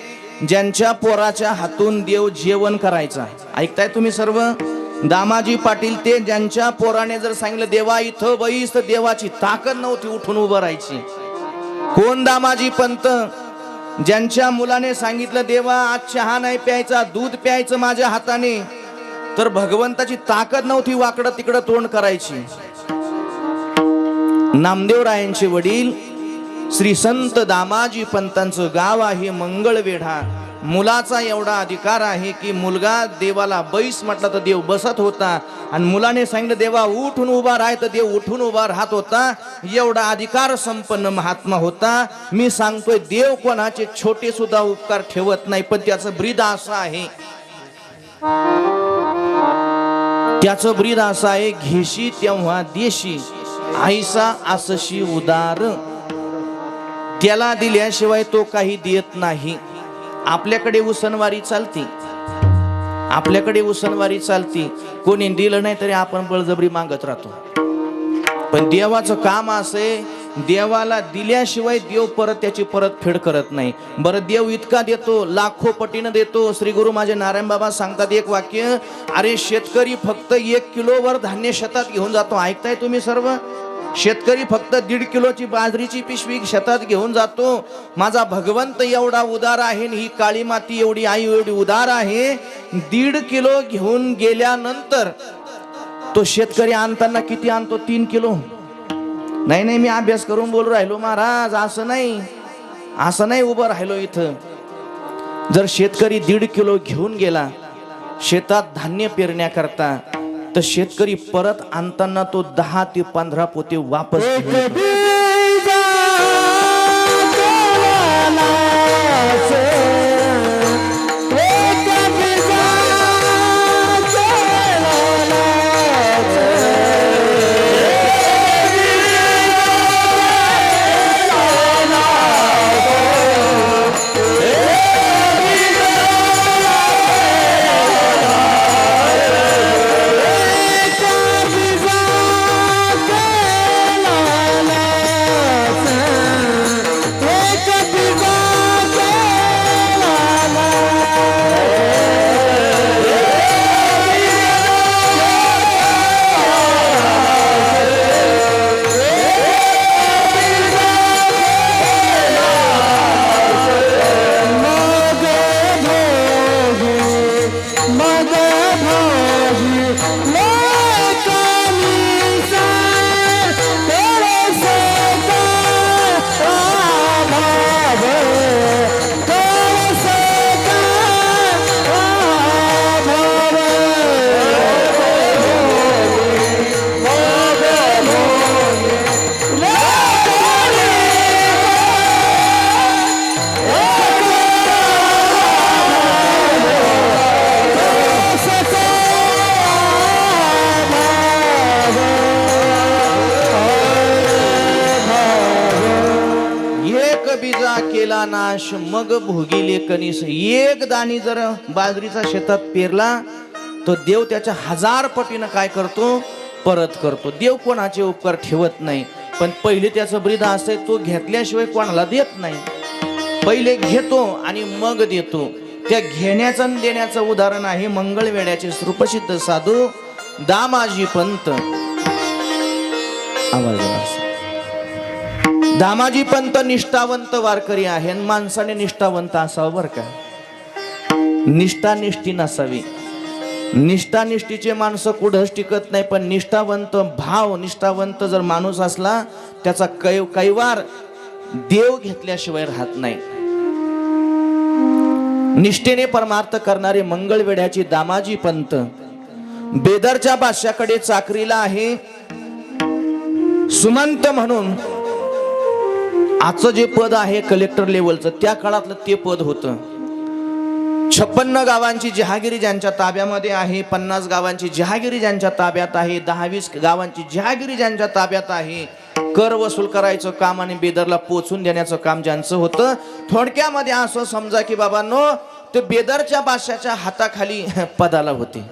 A: ज्यांच्या पोराच्या हातून देव जेवण करायचा. ऐकताय तुम्ही सर्व? दामाजी पाटील ते ज्यांच्या पोराने जर सांगितलं देवा इथं बैस, तर देवाची ताकद नव्हती उठून उभं राहायची. कोण? दामाजी पंत. ज्यांच्या मुलाने सांगितलं देवा आज चहा नाही प्यायचा, दूध प्यायचं माझ्या हाताने, तर भगवंताची ताकद नव्हती वाकडं तिकडं तोंड करायची. नामदेवरायांचे वडील श्री संत दामाजी पंतांचं गाव आहे मंगळवेढा. मुलाचा एवढा अधिकार आहे की मुलगा देवाला बैस म्हटलं तर देव बसत होता, आणि मुलाने सांगितलं देवा उठून उभा राह तर देव उठून उभा राहत होता. एवढा अधिकार संपन्न महात्मा होता. मी सांगतोय देव कोणाचे छोटे सुद्धा उपकार ठेवत नाही, पण त्याचं ब्रीद असं आहे, त्याचं ब्रीद असं आहे, घेशी तेव्हा देशी आईसा असशी उदार. त्याला दिल्याशिवाय तो काही देत नाही. आपल्याकडे उसनवारी चालती, आपल्याकडे उसनवारी चालती, कोणी दिलं नाही तरी आपण बळजबरी मागत राहतो. पण देवाचं काम असे, देवाला दिल्याशिवाय देव परत त्याची परतफेड करत नाही. बरं देव इतका देतो, लाखो पटीनं देतो. श्री गुरु माझे नारायण बाबा सांगतात एक वाक्य, अरे शेतकरी फक्त 1 किलोवर धान्य शेतात घेऊन जातो. ऐकताय तुम्ही सर्व? शेतकरी फक्त 1.5 किलोची बाजरीची पिशवी शेतात घेऊन जातो. माझा भगवंत एवढा उदार आहे, ही काळी माती एवढी आई एवढी उदार आहे. 1.5 किलो घेऊन गेल्यानंतर तो शेतकरी आणताना किती आणतो? 3 किलो. नाही मी अभ्यास करून बोलू राहिलो महाराज, असं नाही उभं राहिलो इथं. जर शेतकरी 1.5 किलो घेऊन गेला शेतात धान्य पेरण्याकरता, तर शेतकरी परत आणताना तो 10 ते 15 पोते वापस केला नाश मग भोगिले कणीस. एक दाणी जर बाजरीचा शेतात पेरला तो देव त्याच्या 1000 पटीनं काय करतो? परत करतो. देव कोणाचे उपकार ठेवत नाही, पण पहिले त्याचं ब्रीद असते, तो घेतल्याशिवाय कोणाला देत नाही. पहिले घेतो आणि मग देतो. त्या घेण्याचं आणि देण्याचं उदाहरण आहे मंगळवेढ्याचे सुप्रसिद्ध साधू दामाजी पंत. दामाजी पंत निष्ठावंत वारकरी आहे, आणि माणसाने निष्ठावंत असावं बरं का. निष्ठा निष्ठी नसावी. निष्ठानिष्ठीचे माणसं कुठंच टिकत नाही, पण निष्ठावंत भाव निष्ठावंत जर माणूस असला त्याचा कैवार देव घेतल्याशिवाय राहत नाही. निष्ठेने परमार्थ करणारे मंगळवेढ्याचे दामाजी पंत बेदरच्या बादशाकडे चाकरीला आहे. सुमंत म्हणून आजचं जे पद आहे कलेक्टर लेवलचं, त्या काळातलं ते पद होतं. 56 गावांची जहागिरी ज्यांच्या ताब्यामध्ये आहे, 50 गावांची जहागिरी ज्यांच्या ताब्यात आहे, 10-20 गावांची जहागिरी ज्यांच्या ताब्यात आहे. कर वसूल करायचं काम आणि बेदरला पोचून देण्याचं काम ज्यांचं होतं. थोडक्यामध्ये असं समजा की बाबांनो, ते बेदरच्या बादशाच्या हाताखाली पदाला होते.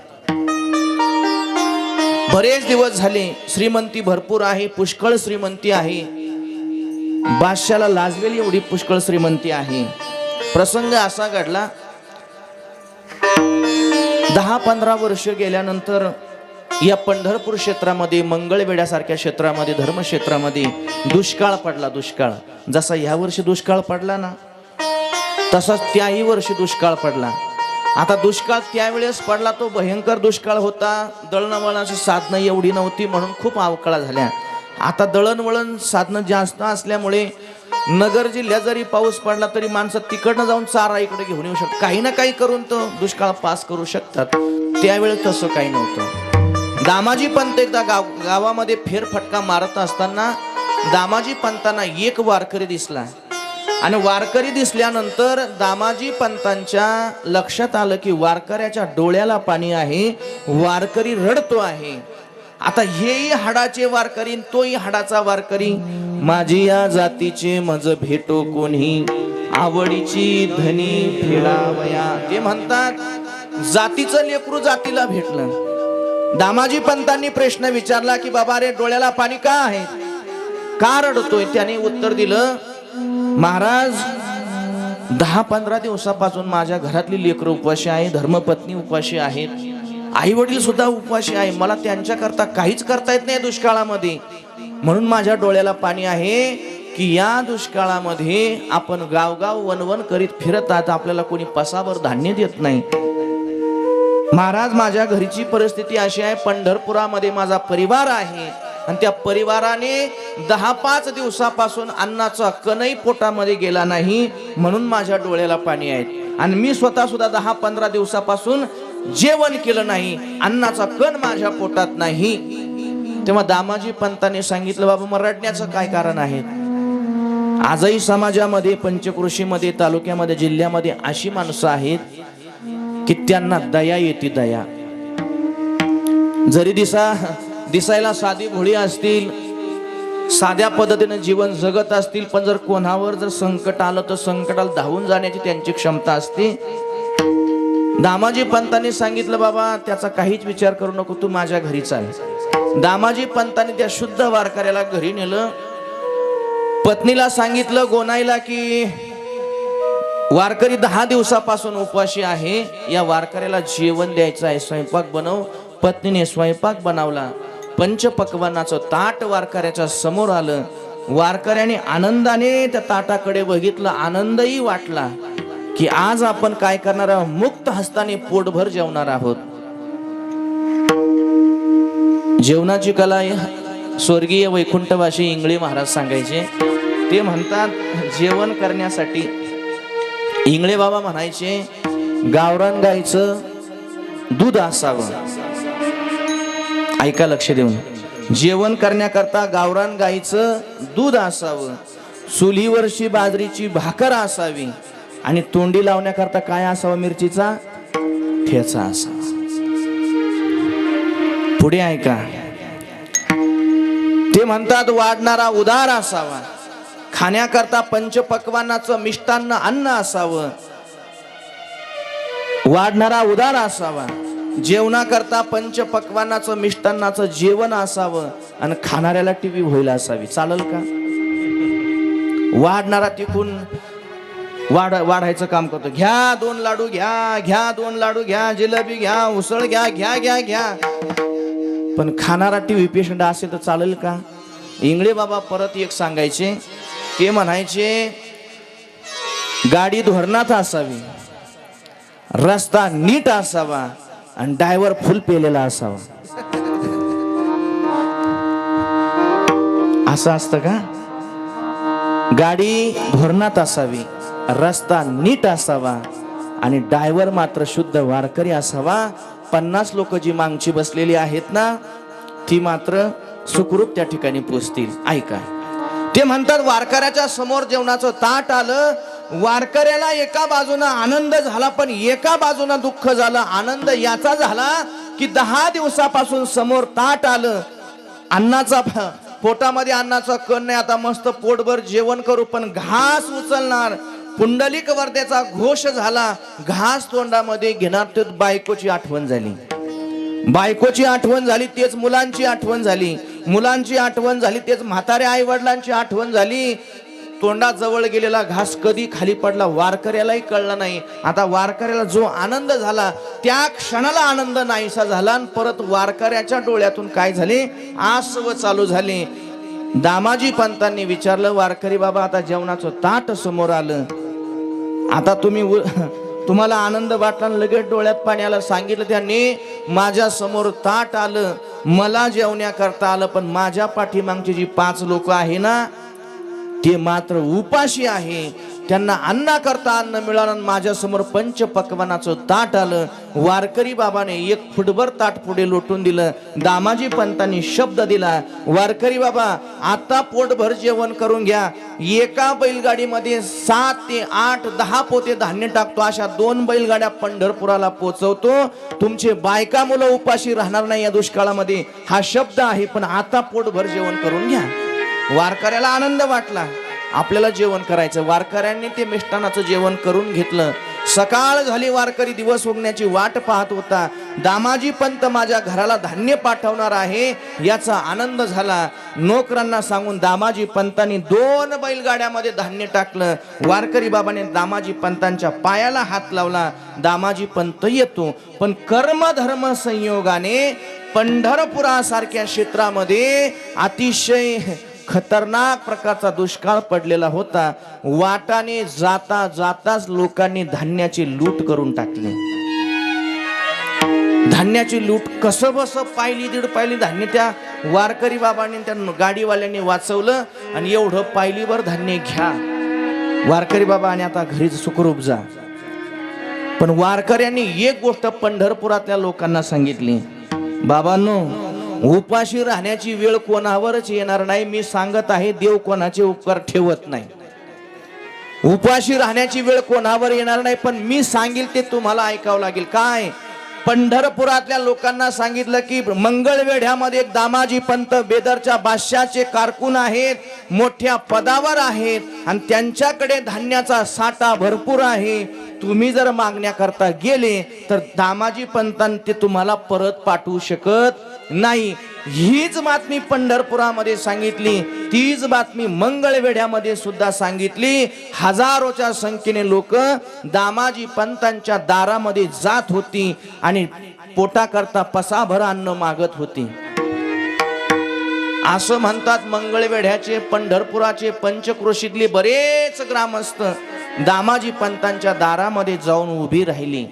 A: बरेच दिवस झाले, श्रीमंती भरपूर आहे, पुष्कळ श्रीमंती आहे. बादशाला लाजवेल एवढी पुष्कळ श्रीमंती आहे. प्रसंग असा घडला, 10-15 वर्ष गेल्यानंतर या पंढरपूर क्षेत्रामध्ये, मंगळवेढ्यासारख्या क्षेत्रामध्ये, धर्मक्षेत्रामध्ये दुष्काळ पडला. दुष्काळ जसा ह्या वर्षी दुष्काळ पडला ना, तसाच त्याही वर्षी दुष्काळ पडला. आता दुष्काळ त्यावेळेस पडला, तो भयंकर दुष्काळ होता. दळणवळणाची साधनं एवढी नव्हती म्हणून खूप अवकाळा झाल्या. आता दळणवळण साधनं जास्त असल्यामुळे नगर जिल्ह्यात जरी पाऊस पडला तरी माणसं तिकडनं जाऊन चारा इकडे घेऊन येऊ शकतात. काही ना काही करून तो दुष्काळ पास करू शकतात. त्यावेळेस तसं काही नव्हतं. दामाजी पंत एकदा गावामध्ये फेरफटका मारत असताना दामाजी पंतांना एक वारकरी दिसला. आणि वारकरी दिसल्यानंतर दामाजी पंतांच्या लक्षात आलं की वारकऱ्याच्या डोळ्याला पाणी आहे, वारकरी रडतो आहे. आता हेही हाडाचे वारकरी, तोही हाडाचा वारकरी. माझी या जातीचे मज भेटो कोणी, आवडीची धनी फेडावया. ते म्हणतात जातीचं लेकरू जातीला भेटलं. दामाजी पंतांनी प्रश्न विचारला की बाबा रे डोळ्याला पाणी का आहे, का रडतोय? त्याने उत्तर दिलं, महाराज 10-15 दिवसापासून माझ्या घरातली लेकरं उपाशी आहे, धर्मपत्नी उपाशी आहेत, आई वडील सुद्धा उपाशी आहे. मला त्यांच्या करता काहीच करता येत नाही दुष्काळामध्ये. म्हणून माझ्या डोळ्याला पाणी आहे की या दुष्काळामध्ये आपण गावगाव वनवन करीत फिरत आहात, आपल्याला कोणी पसावर धान्य देत नाही. महाराज माझ्या घरीची परिस्थिती अशी आहे, पंढरपुरामध्ये माझा परिवार आहे आणि त्या परिवाराने 10-5 दिवसापासून अन्नाचा कणही पोटामध्ये गेला नाही, म्हणून माझ्या डोळ्याला पाणी आहे. आणि मी स्वतः सुद्धा 10-15 दिवसापासून जेवण केलं नाही, अन्नाचा कण माझ्या पोटात नाही. तेव्हा दामाजी पंतांनी सांगितलं, बाबा मग रडण्याचं काय कारण आहे? आजही समाजामध्ये, पंचकृषीमध्ये, तालुक्यामध्ये, जिल्ह्यामध्ये अशी माणसं आहेत की त्यांना दया येते. दया जरी दिसायला साधी भोळी असतील, साध्या पद्धतीने जीवन जगत असतील, पण जर कोणावर जर संकट आलं तर संकटाला धावून जाण्याची त्यांची क्षमता असते. दामाजी पंतांनी सांगितलं, बाबा त्याचा काहीच विचार करू नको, तू माझ्या घरी चाल. दामाजी पंतांनी त्या शुद्ध वारकऱ्याला घरी नेलं. पत्नीला सांगितलं गोनाईला की वारकरी 10 दिवसापासून उपवाशी आहे, या वारकऱ्याला जेवण द्यायचं आहे, स्वयंपाक बनव. पत्नीने स्वयंपाक बनवला. पंचपक्वान्नाचं ताट वारकऱ्याच्या समोर आलं. वारकऱ्याने आनंदाने त्या ताटाकडे बघितलं, आनंदही वाटला की आज आपण काय करणार आहोत, मुक्त हस्ताने पोटभर जेवणार आहोत. जेवणाची कला स्वर्गीय वैकुंठवासी इंगळे महाराज सांगायचे. ते म्हणतात जेवण करण्यासाठी इंगळे बाबा म्हणायचे गावरान गाईचं दूध असावं. ऐका लक्ष देऊन, जेवण करण्याकरता गावरान गाईचं दूध असावं, चुलीवरची बाजरीची भाकर असावी आणि तोंडी लावण्याकरता काय असावं, मिरचीचा ठेचा असावा. पुढे ऐका, ते म्हणतात वाढणारा उदार असावा, खाण्याकरता पंचपक्वान्नाचं मिष्टान्न अन्न असावं, वाढणारा उदार असावा, जेवणाकरता पंचपक्वान्नाचं मिष्टान्नाचं जेवण असावं आणि खाणाऱ्याला टीव्ही व्हायला असावी. चालेल का? वाढणारा तिकून वाढायचं काम करतो. घ्या 2 लाडू घ्या, घ्या 2 लाडू घ्या, जिलेबी घ्या, उसळ घ्या, घ्या घ्या घ्या. पण खाणारा टीव्ही पेशंट असेल तर चालेल का? इंगळे बाबा परत एक सांगायचे. ते म्हणायचे गाडी धोरणात असावी, रस्ता नीट असावा आणि ड्रायव्हर फुल पेलेला असावा. असं असतं का? गाडी धोरणात असावी, रस्ता नीट असावा आणि ड्रायव्हर मात्र शुद्ध वारकरी असावा. 50 लोक जी मागची बसलेली आहेत ना, ती मात्र सुखरूप त्या ठिकाणी पोचतील. ऐका, ते म्हणतात वारकऱ्याच्या समोर जेवणाचं ताट आलं. वारकऱ्याला एका बाजूनं आनंद झाला, पण एका बाजूनं दुःख झालं. आनंद याचा झाला की 10 दिवसापासून समोर ताट आलं, अन्नाचा पोटामध्ये अन्नाचा कण नाही, आता मस्त पोटभर जेवण करू, पण घास उचलणार. पुंडलिक वर्ध्याचा घोष झाला, घास तोंडामध्ये घेणार. तर बायकोची आठवण झाली, बायकोची आठवण झाली, तेच मुलांची आठवण झाली, मुलांची आठवण झाली, तेच म्हाताऱ्या आई वडिलांची आठवण झाली. तोंडात जवळ गेलेला घास कधी खाली पडला वारकऱ्यालाही कळला नाही. आता वारकऱ्याला जो आनंद झाला त्या क्षणाला आनंद नाहीसा झाला आणि परत वारकऱ्याच्या डोळ्यातून काय झाले, आसव चालू झाले. दामाजी पंतांनी विचारलं, वारकरी बाबा आता जेवणाचं ताट समोर आलं, आता तुम्ही तुम्हाला आनंद वाटला आणि लगेच डोळ्यात पाणी आलं. सांगितलं त्यांनी, माझ्या समोर ताट आलं, मला जेवण्याकरता आलं, पण माझ्या पाठीमागची जी 5 लोक आहे ना, ते मात्र उपाशी आहे. त्यांना अन्नाकरता अन्न मिळालं. माझ्या समोर पंचपक्वानाचं ताट आलं. वारकरी बाबाने 1 फुटभर ताट पुढे लोटून दिलं. दामाजी पंतांनी शब्द दिला, वारकरी बाबा आता पोटभर जेवण करून घ्या. एका बैलगाडीमध्ये 7 ते 8, 10 पोते धान्य टाकतो. अशा 2 बैलगाड्या पंढरपुराला पोचवतो. तुमचे बायका मुलं उपाशी राहणार नाही या दुष्काळामध्ये. हा शब्द आहे, पण आता पोटभर जेवण करून घ्या. वारकऱ्याला आनंद वाटला, आपल्याला जेवण करायचं. वारकऱ्यांनी ते मिष्टानाचं जेवण करून घेतलं. सकाळ झाली, वारकरी दिवस उगण्याची वाट पाहत होता. दामाजी पंत माझ्या घराला धान्य पाठवणार आहे याचा आनंद झाला. नोकरांना सांगून दामाजी पंतांनी 2 बैलगाड्यामध्ये धान्य टाकलं. वारकरी बाबाने दामाजी पंतांच्या पायाला हात लावला. दामाजी पंत येतो, पण कर्म धर्म संयोगाने पंढरपुरासारख्या क्षेत्रामध्ये अतिशय खतरनाक प्रकारचा दुष्काळ पडलेला होता. वाटाने जाता जाताच लोकांनी धान्याची लूट करून टाकली. धान्याची लूट कसं बस पायली 1.5 पायली धान्य त्या वारकरी बाबांनी त्या गाडीवाल्यांनी वाचवलं. आणि एवढं पायलीवर धान्य घ्या वारकरी बाबा, आणि आता घरीच सुखरूप जा. पण वारकऱ्यांनी एक गोष्ट पंढरपुरातल्या लोकांना सांगितली, बाबांनो, उपाशी राहण्याची वेळ कोणावरच येणार नाही. मी सांगत आहे, देव कोणाचे उपकार ठेवत नाही. उपाशी राहण्याची वेळ कोणावर येणार नाही, पण मी सांगेल ते तुम्हाला ऐकावं लागेल. काय? पंढरपुरातल्या लोकांना सांगितलं की मंगळवेढ्यामध्ये एक दामाजी पंत बेदरच्या बादशाचे कारकून आहेत, मोठ्या पदावर आहेत, आणि त्यांच्याकडे धान्याचा साठा भरपूर आहे. तुम्ही जर मागण्याकरता गेले तर दामाजी पंतांनी ते तुम्हाला परत पाठवू शकत नाही. हीच बातमी पंढरपुरामध्ये सांगितली, तीच बातमी मंगळवेढ्यामध्ये सुद्धा सांगितली. हजारोच्या संख्येने लोक दामाजी पंतांच्या दारामध्ये जात होती आणि पोटाकरता पसाभर अन्न मागत होती. असं म्हणतात मंगळवेढ्याचे, पंढरपुराचे, पंचक्रोशीतले बरेच ग्रामस्थ दामाजी पंतांच्या दारामध्ये जाऊन उभी राहिली.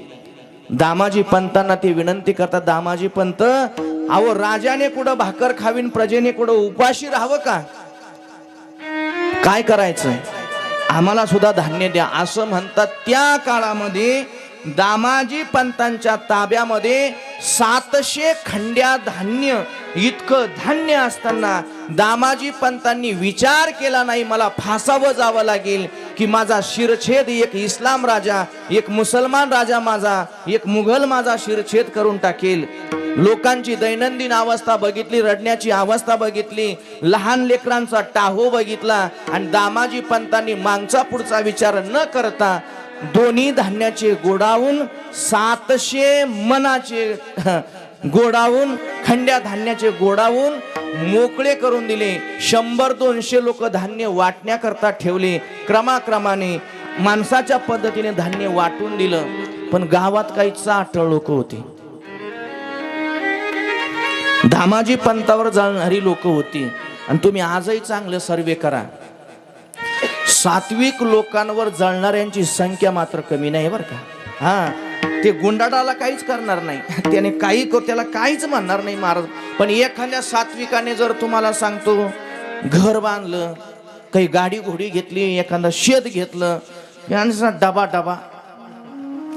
A: दामाजी पंतांना ते विनंती करतात, दामाजी पंत, अहो राजाने कुठं भाकर खावीन, प्रजेने कुठं उपाशी राहावं का? काय करायचं? आम्हाला सुद्धा धान्य द्या. असं म्हणतात. त्या काळामध्ये दामाजी पंतांच्या ताब्यामध्ये 700 खंड्या धान्य, इतकं धान्य असताना दामाजी पंतांनी विचार केला नाही, मला फासावं जावं लागेल की माझा शिरछेद, एक इस्लाम राजा, एक मुसलमान राजा माझा, एक मुघल माझा शिरछेद करून टाकेल. लोकांची दैनंदिन अवस्था बघितली, रडण्याची अवस्था बघितली, लहान लेकरांचा टाहो बघितला, आणि दामाजी पंतांनी मागचा पुढचा विचार न करता दोन्ही धान्याचे गोडाऊन, 700 मनाचे गोडाऊन, खंड्या धान्याचे गोडाऊन मोकळे करून दिले. 100-200 लोक धान्य वाटण्याकरता ठेवले. क्रमाक्रमाने माणसाच्या पद्धतीने धान्य वाटून दिलं. पण गावात काही चाटळ लोक होती, दामाजी पंतावर जळणारी लोक होती. आणि तुम्ही आजही चांगलं सर्वे करा, सात्विक लोकांवर जळणाऱ्यांची संख्या मात्र कमी नाही बरं का. हा, ते गुंडाळाला काहीच करणार नाही, त्याने काही त्याला काहीच म्हणणार नाही महाराज. पण एखाद्या सात्विकाने जर तुम्हाला सांगतो घर बांधलं, काही गाडी घोडी घेतली, एखादा शेत घेतलं, यांचा डबा डबा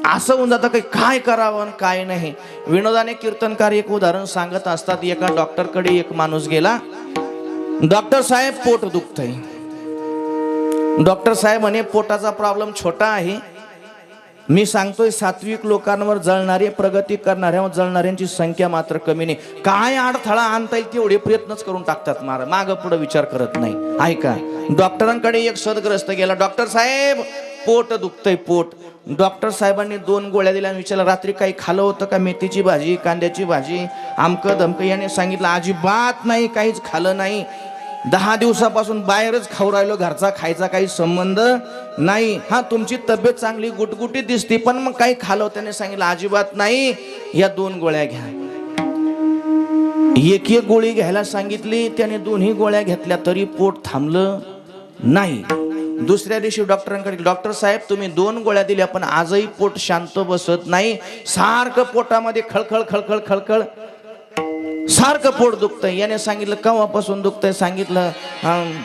A: असं होऊन जातं, काही काय करावं काय नाही. विनोदाने कीर्तनकार एक उदाहरण सांगत असतात. एका डॉक्टरकडे एक माणूस गेला. डॉक्टर साहेब, पोट दुखतंय. डॉक्टर साहेब म्हणे, पोटाचा प्रॉब्लेम छोटा आहे. मी सांगतोय सात्विक लोकांवर जळणारे, प्रगती करणाऱ्या जळणाऱ्यांची संख्या मात्र कमी नाही. काय अडथळा आणता येईल तेवढे प्रयत्नच करून टाकतात, मागं पुढे विचार करत नाही. ऐका, डॉक्टरांकडे एक सदग्रस्त गेला. डॉक्टर साहेब, पोट दुखतंय, पोट. डॉक्टर साहेबांनी 2 गोळ्या दिल्या आणि विचारलं, रात्री काही खाल्लं होतं का? मेथीची भाजी, कांद्याची भाजी, आमकं धमकं. याने सांगितलं, अजिबात नाही, काहीच खाल्लं नाही. 10 दिवसापासून बाहेरच खाऊ राहिलो, घरचा खायचा काही संबंध नाही. हा, तुमची तब्येत चांगली गुटगुटीत दिसते, पण मग काही खाल्लं? त्याने सांगितलं, अजिबात नाही, या 2 गोळ्या घ्या. एक गोळी घ्यायला सांगितली. त्याने 2ही गोळ्या घेतल्या तरी पोट थांबलं नाही. दुसऱ्या दिवशी डॉक्टरांकडे, डॉक्टर साहेब तुम्ही 2 गोळ्या दिल्या पण आजही पोट शांत बसत नाही, सारखं पोटामध्ये खळखळ खळखळ खळखळ सारखं पोट दुखतंय. याने सांगितलं केव्हापासून दुखतंय, सांगितलं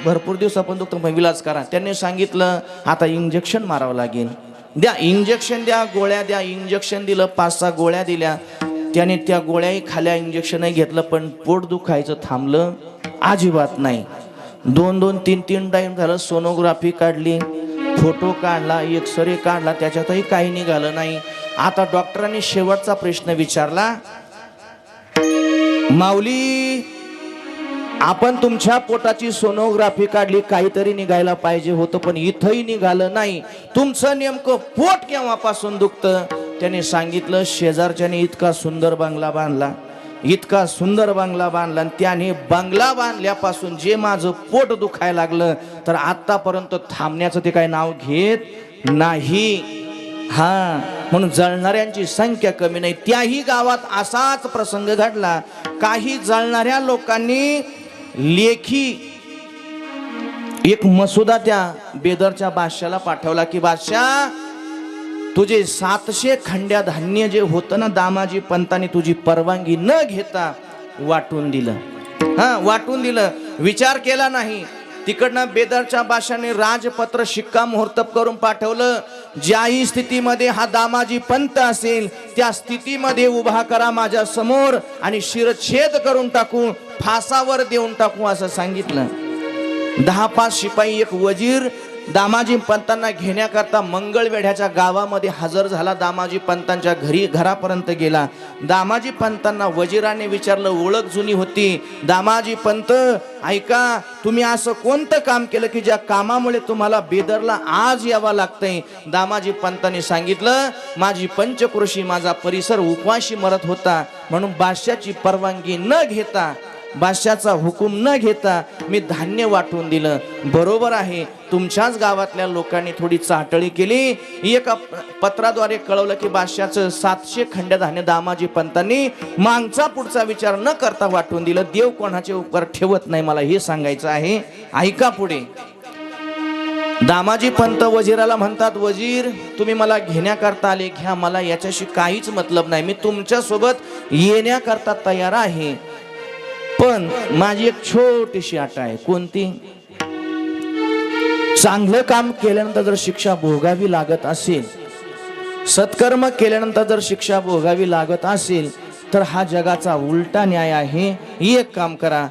A: भरपूर दिवसापासून दुखतं, पण विलाज करा. त्यांनी सांगितलं आता इंजेक्शन मारावं लागेल, द्या इंजेक्शन द्या, गोळ्या द्या. इंजेक्शन दिलं, 5-6 गोळ्या दिल्या. त्याने त्या गोळ्याही खाल्या, इंजेक्शनही घेतलं, पण पोट दुखायचं थांबलं अजिबात नाही. 2-2, 3-3 टाइम झालं. सोनोग्राफी काढली, फोटो काढला, एक्सरे काढला, त्याच्यातही काही निघालं नाही. आता डॉक्टरांनी शेवटचा प्रश्न विचारला, माऊली आपण तुमच्या पोटाची सोनोग्राफी काढली, काहीतरी निघायला पाहिजे होतं, पण इथंही निघालं नाही. तुमचं नेमकं पोट केव्हापासून दुखतं? त्याने सांगितलं शेजारच्याने इतका सुंदर बंगला बांधला, इतका सुंदर बंगला बांधला, आणि त्याने बंगला बांधल्यापासून जे माझं पोट दुखायला लागलं, तर आतापर्यंत थांबण्याचं ते काय नाव घेत नाही. हा, म्हणून जळणाऱ्यांची संख्या कमी नाही. त्याही गावात असाच प्रसंग घडला. काही जळणाऱ्या लोकांनी लेखी एक मसुदा त्या बेदरच्या बादशाला पाठवला की बादशाह, तुझे 700 खंड्या धान्य जे होतं ना, दामाजी पंतांनी तुझी परवानगी न घेता वाटून दिलं. वाटून दिलं, विचार केला नाही. तिकडनं बेदरच्या बादशाने राजपत्र शिक्कामोर्तब करून पाठवलं, ज्याही स्थितीमध्ये हा दामाजी पंत असेल त्या स्थितीमध्ये उभा करा माझ्या समोर आणि शिरच्छेद करून टाकू, फासावर देऊन टाकू असं सांगितलं. 10-5 शिपाई, एक वजीर दामाजी पंतांना घेण्याकरता मंगळवेढ्याच्या गावामध्ये हजर झाला. दामाजी पंतांच्या घरापर्यंत गेला. दामाजी पंतांना वजीराने विचारलं, ओळख जुनी होती. दामाजी पंत ऐका, तुम्ही असं कोणतं काम केलं की ज्या कामामुळे तुम्हाला बेदरला आज यावं लागतंय? दामाजी पंतांनी सांगितलं, माझी पंचक्रोशी, माझा परिसर उपवाशी मरत होता, म्हणून बादशाची परवानगी न घेता, बादशाचा हुकूम न घेता मी धान्य वाटून दिलं. बरोबर आहे, तुमच्याच गावातल्या लोकांनी थोडी चाटळी केली. एका पत्राद्वारे कळवलं की बादशाचं 700 खंड्या धान्य दामाजी पंतांनी मागचा पुढचा विचार न करता वाटून दिलं. देव कोणाचे उपकार ठेवत नाही, मला हे सांगायचं आहे. ऐका पुढे. दामाजी पंत वजीराला म्हणतात, वजीर तुम्ही मला घेण्याकरता आले, घ्या, मला याच्याशी काहीच मतलब नाही, मी तुमच्या सोबत येण्याकरता तयार आहे, पण माझी एक छोटीशी अट आहे. कोणती? चांगलं काम केल्यानंतर जर शिक्षा भोगावी लागत असेल, सत्कर्म केल्यानंतर जर शिक्षा भोगावी लागत असेल, तर हा जगाचा उलटा न्याय आहे. एक काम करा,